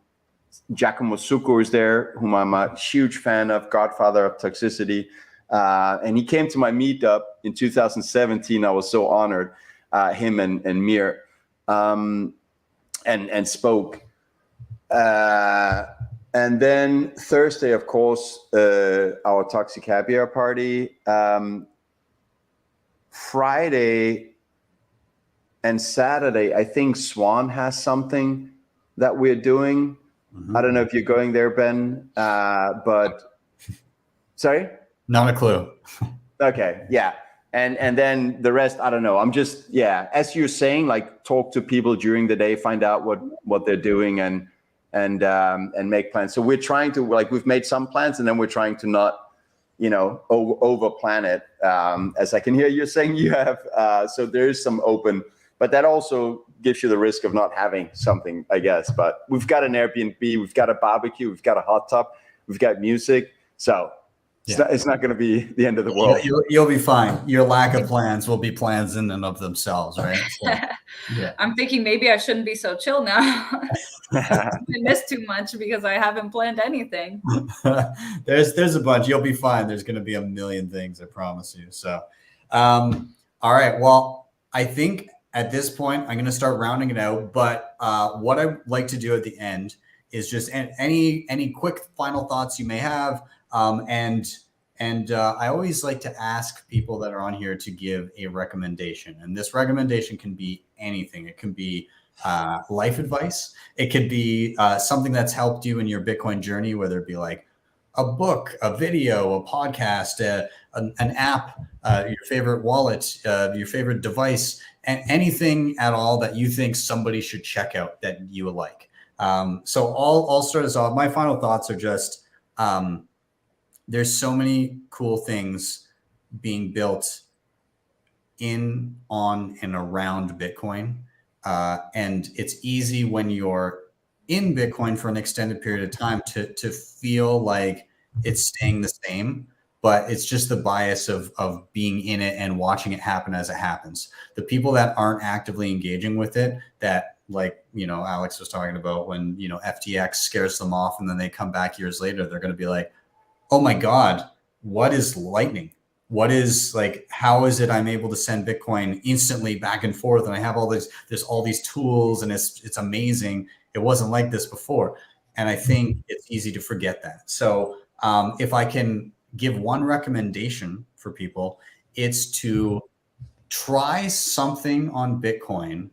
Giacomo Succo is there, whom I'm a huge fan of, godfather of toxicity. And he came to my meetup in 2017. I was so honored, him and Mir, and spoke. And then Thursday, of course, our Toxic Happy Hour party. Friday and Saturday, I think Swan has something that we're doing. I don't know if you're going there, Ben, but sorry? Not a clue. Okay, yeah. And then the rest, I don't know. I'm just, yeah, as you're saying, talk to people during the day, find out what they're doing and make plans. So we're trying to, we've made some plans and then we're trying to not, over plan it. As I can hear you saying you have, so there is some open, but that also gives you the risk of not having something, I guess. But we've got an Airbnb, we've got a barbecue, we've got a hot tub, we've got music. So it's not going to be the end of the world. You'll be fine. Your lack of plans will be plans in and of themselves, right? So, yeah. I'm thinking maybe I shouldn't be so chill now. I miss too much because I haven't planned anything. There's a bunch. You'll be fine. There's going to be a million things, I promise you. So, all right. Well, I think at this point, I'm going to start rounding it out. But what I'd like to do at the end is just any quick final thoughts you may have. And I always like to ask people that are on here to give a recommendation. And this recommendation can be anything. It can be life advice. It could be something that's helped you in your Bitcoin journey, whether it be like a book, a video, a podcast, an app, your favorite wallet, your favorite device, and anything at all that you think somebody should check out that you would like. So I'll start us off. My final thoughts are just, there's so many cool things being built in, on, and around Bitcoin. And it's easy when you're in Bitcoin for an extended period of time to feel like it's staying the same, but it's just the bias of being in it and watching it happen as it happens. The people that aren't actively engaging with it, that Aleks was talking about when, FTX scares them off and then they come back years later, they're going to be like, oh my God, what is Lightning? What is how is it I'm able to send Bitcoin instantly back and forth? And I have there's all these tools and it's amazing. It wasn't like this before. And I think it's easy to forget that. So if I can give one recommendation for people, it's to try something on Bitcoin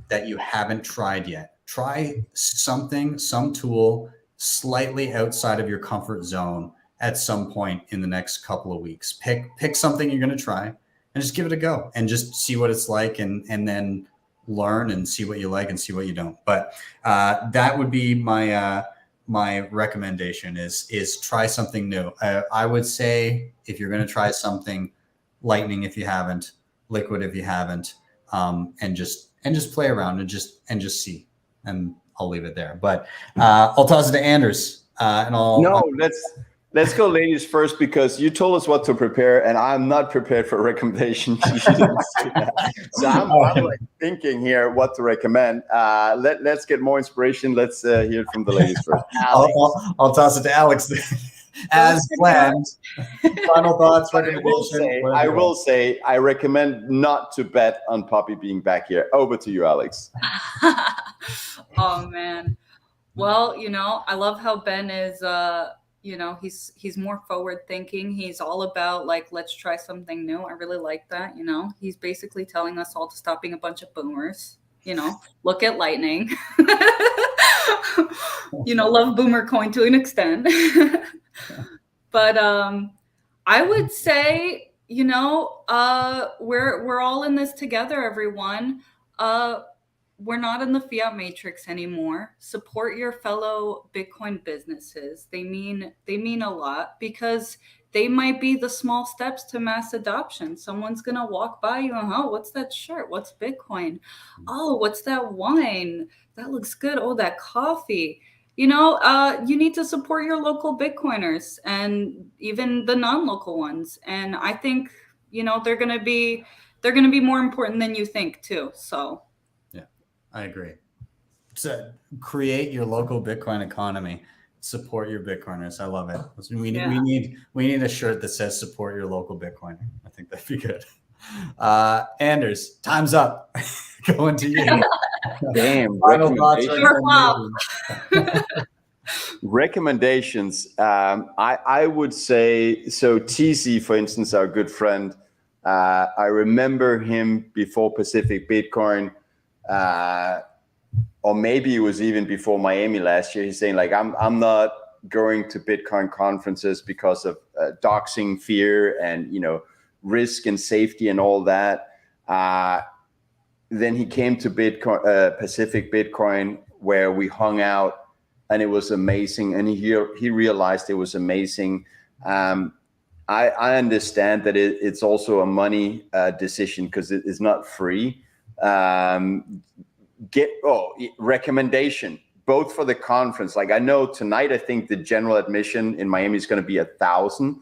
that you haven't tried yet. Try something, some tool slightly outside of your comfort zone at some point in the next couple of weeks. Pick something you're going to try and just give it a go and just see what it's like and then learn and see what you like and see what you don't. But that would be my my recommendation is try something new. I would say if you're going to try something, Lightning if you haven't, Liquid if you haven't, and just play around and just see. And I'll leave it there. But I'll toss it to Anders. Let's go ladies first, because you told us what to prepare, and I'm not prepared for recommendations. So I'm like thinking here what to recommend. Let's get more inspiration. Let's hear it from the ladies first. I'll toss it to Aleks. As planned. Final thoughts, recommendation. I will say I recommend not to bet on Pubby being back here. Over to you, Aleks. Oh man. Well, I love how Ben is he's more forward thinking. He's all about like, let's try something new. I really like that. He's basically telling us all to stop being a bunch of boomers. Look at Lightning. Love Boomer Coin to an extent. But I would say, we're all in this together, everyone. We're not in the fiat matrix anymore. Support your fellow Bitcoin businesses. They mean a lot, because they might be the small steps to mass adoption. Someone's going to walk by you and, oh, what's that shirt? What's Bitcoin? Oh, what's that wine? That looks good. Oh, that coffee. You need to support your local Bitcoiners, and even the non-local ones. And I think, they're going to be more important than you think too. So yeah, I agree. So create your local Bitcoin economy. Support your Bitcoiners. I love it. We need a shirt that says support your local Bitcoiner. I think that'd be good. Anders, time's up. Going to you. Damn. Recommendations. I would say, so TC, for instance, our good friend, I remember him before Pacific Bitcoin, or maybe it was even before Miami last year. He's saying like, I'm not going to Bitcoin conferences because of doxing fear and, risk and safety and all that. Then he came to Bitcoin, Pacific Bitcoin, where we hung out, and it was amazing. And he realized it was amazing. I understand that it's also a money decision, because it is not free. Recommendation, both for the conference. Like, I know tonight, I think the general admission in Miami is going to be 1,000.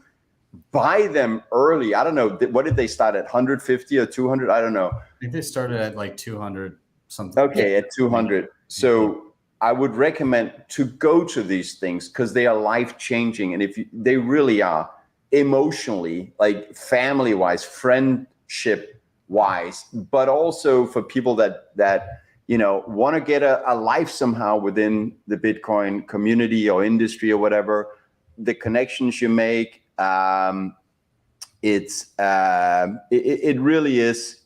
Buy them early. I don't know. What did they start at? 150 or 200? I don't know. I think they started at like 200 something. Okay, at 200. So I would recommend to go to these things, because they are life-changing. And they really are, emotionally, like family-wise, friendship-wise, but also for people that want to get a life somehow within the Bitcoin community or industry or whatever. The connections you make, it really is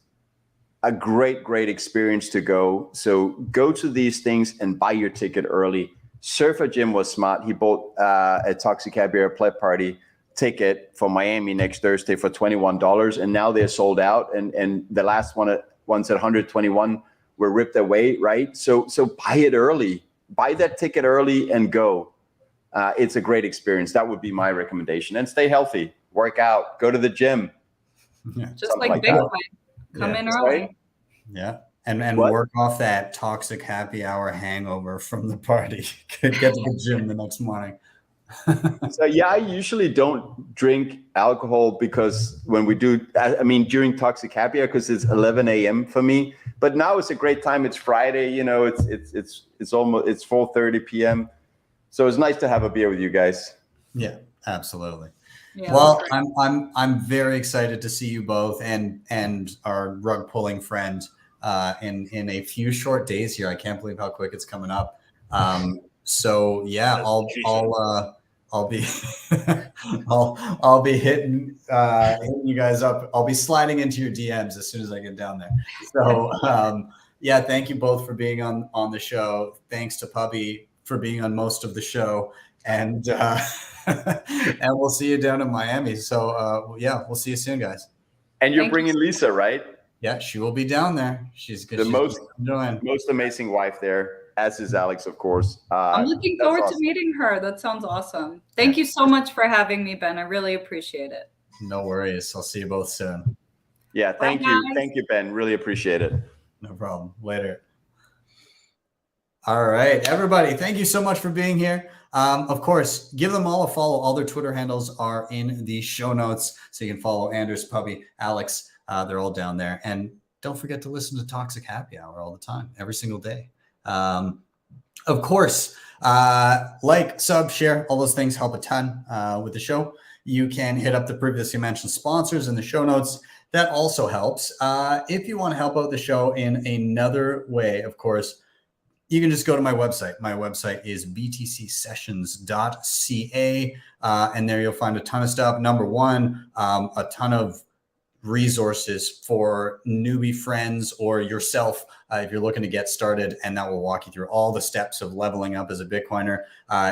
a great experience to go. So go to these things and buy your ticket early. Surfer Jim was smart. He bought a Toxic Caviar Pleb Party ticket for Miami next Thursday for $21, and now they're sold out. And the last ones at 121 were ripped away, right? So buy it early. Buy that ticket early and go. It's a great experience. That would be my recommendation. And stay healthy. Work out. Go to the gym. Yeah. Just like Bitcoin. Come in early. Right? Yeah. And work off that toxic happy hour hangover from the party. Get to the gym the next morning. So yeah, I usually don't drink alcohol, because when we do, during Toxic Happy Hour, because it's 11 a.m. for me. But now it's a great time. It's Friday, it's almost 4:30 p.m. So it's nice to have a beer with you guys. Yeah, absolutely. Yeah, well, I'm very excited to see you both and our rug pulling friend in a few short days here. I can't believe how quick it's coming up. So yeah, I'll be I'll be hitting you guys up. I'll be sliding into your DMs as soon as I get down there. So yeah, thank you both for being on the show. Thanks to Pubby for being on most of the show, and and we'll see you down in Miami. So yeah, we'll see you soon, guys. And you're bringing Lisa, right? Yeah, she will be down there. She's good. The most amazing wife there, as is Aleks, of course. I'm looking forward to meeting her. That sounds awesome. Thank you so much for having me, Ben. I really appreciate it. No worries. I'll see you both soon. Yeah, thank Bye, you. guys. Thank you, Ben. Really appreciate it. No problem. Later. All right, everybody. Thank you so much for being here. Of course, give them all a follow. All their Twitter handles are in the show notes, so you can follow Anders, Pubby, Aleks. They're all down there. And don't forget to listen to Toxic Happy Hour all the time, every single day. Of course, like, sub, share, all those things help a ton with the show. You can hit up the previously mentioned sponsors in the show notes. That also helps. If you want to help out the show in another way, of course, you can just go to my website. My website is btcsessions.ca, and there you'll find a ton of stuff. Number one, a ton of resources for newbie friends or yourself if you're looking to get started, and that will walk you through all the steps of leveling up as a Bitcoiner.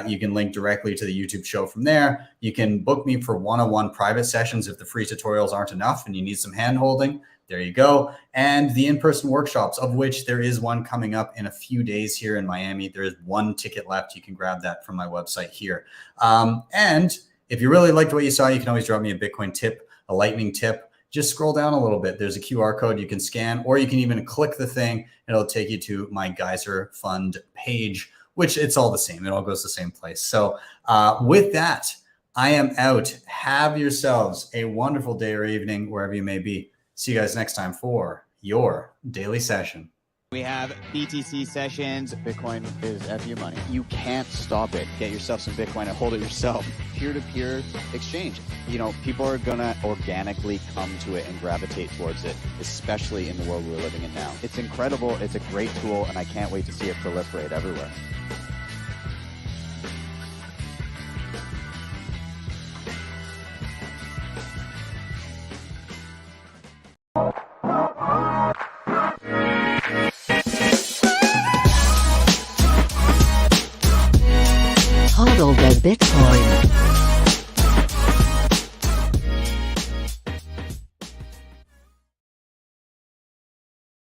You can link directly to the YouTube show from there. You can book me for one-on-one private sessions if the free tutorials aren't enough and you need some hand-holding. There you go. And the in-person workshops, of which there is one coming up in a few days here in Miami. There is one ticket left. You can grab that from my website here. And if you really liked what you saw, you can always drop me a Bitcoin tip, a lightning tip. Just scroll down a little bit. There's a QR code you can scan, or you can even click the thing and it'll take you to my Geyser Fund page, which it's all the same. It all goes to the same place. So with that, I am out. Have yourselves a wonderful day or evening, wherever you may be. See you guys next time for your daily session. We have BTC sessions. Bitcoin is FU money. You can't stop it. Get yourself some Bitcoin and hold it yourself. Peer-to-peer exchange. You know, people are going to organically come to it and gravitate towards it, especially in the world we're living in now. It's incredible. It's a great tool, and I can't wait to see it proliferate everywhere. HodlHodl the Bitcoin.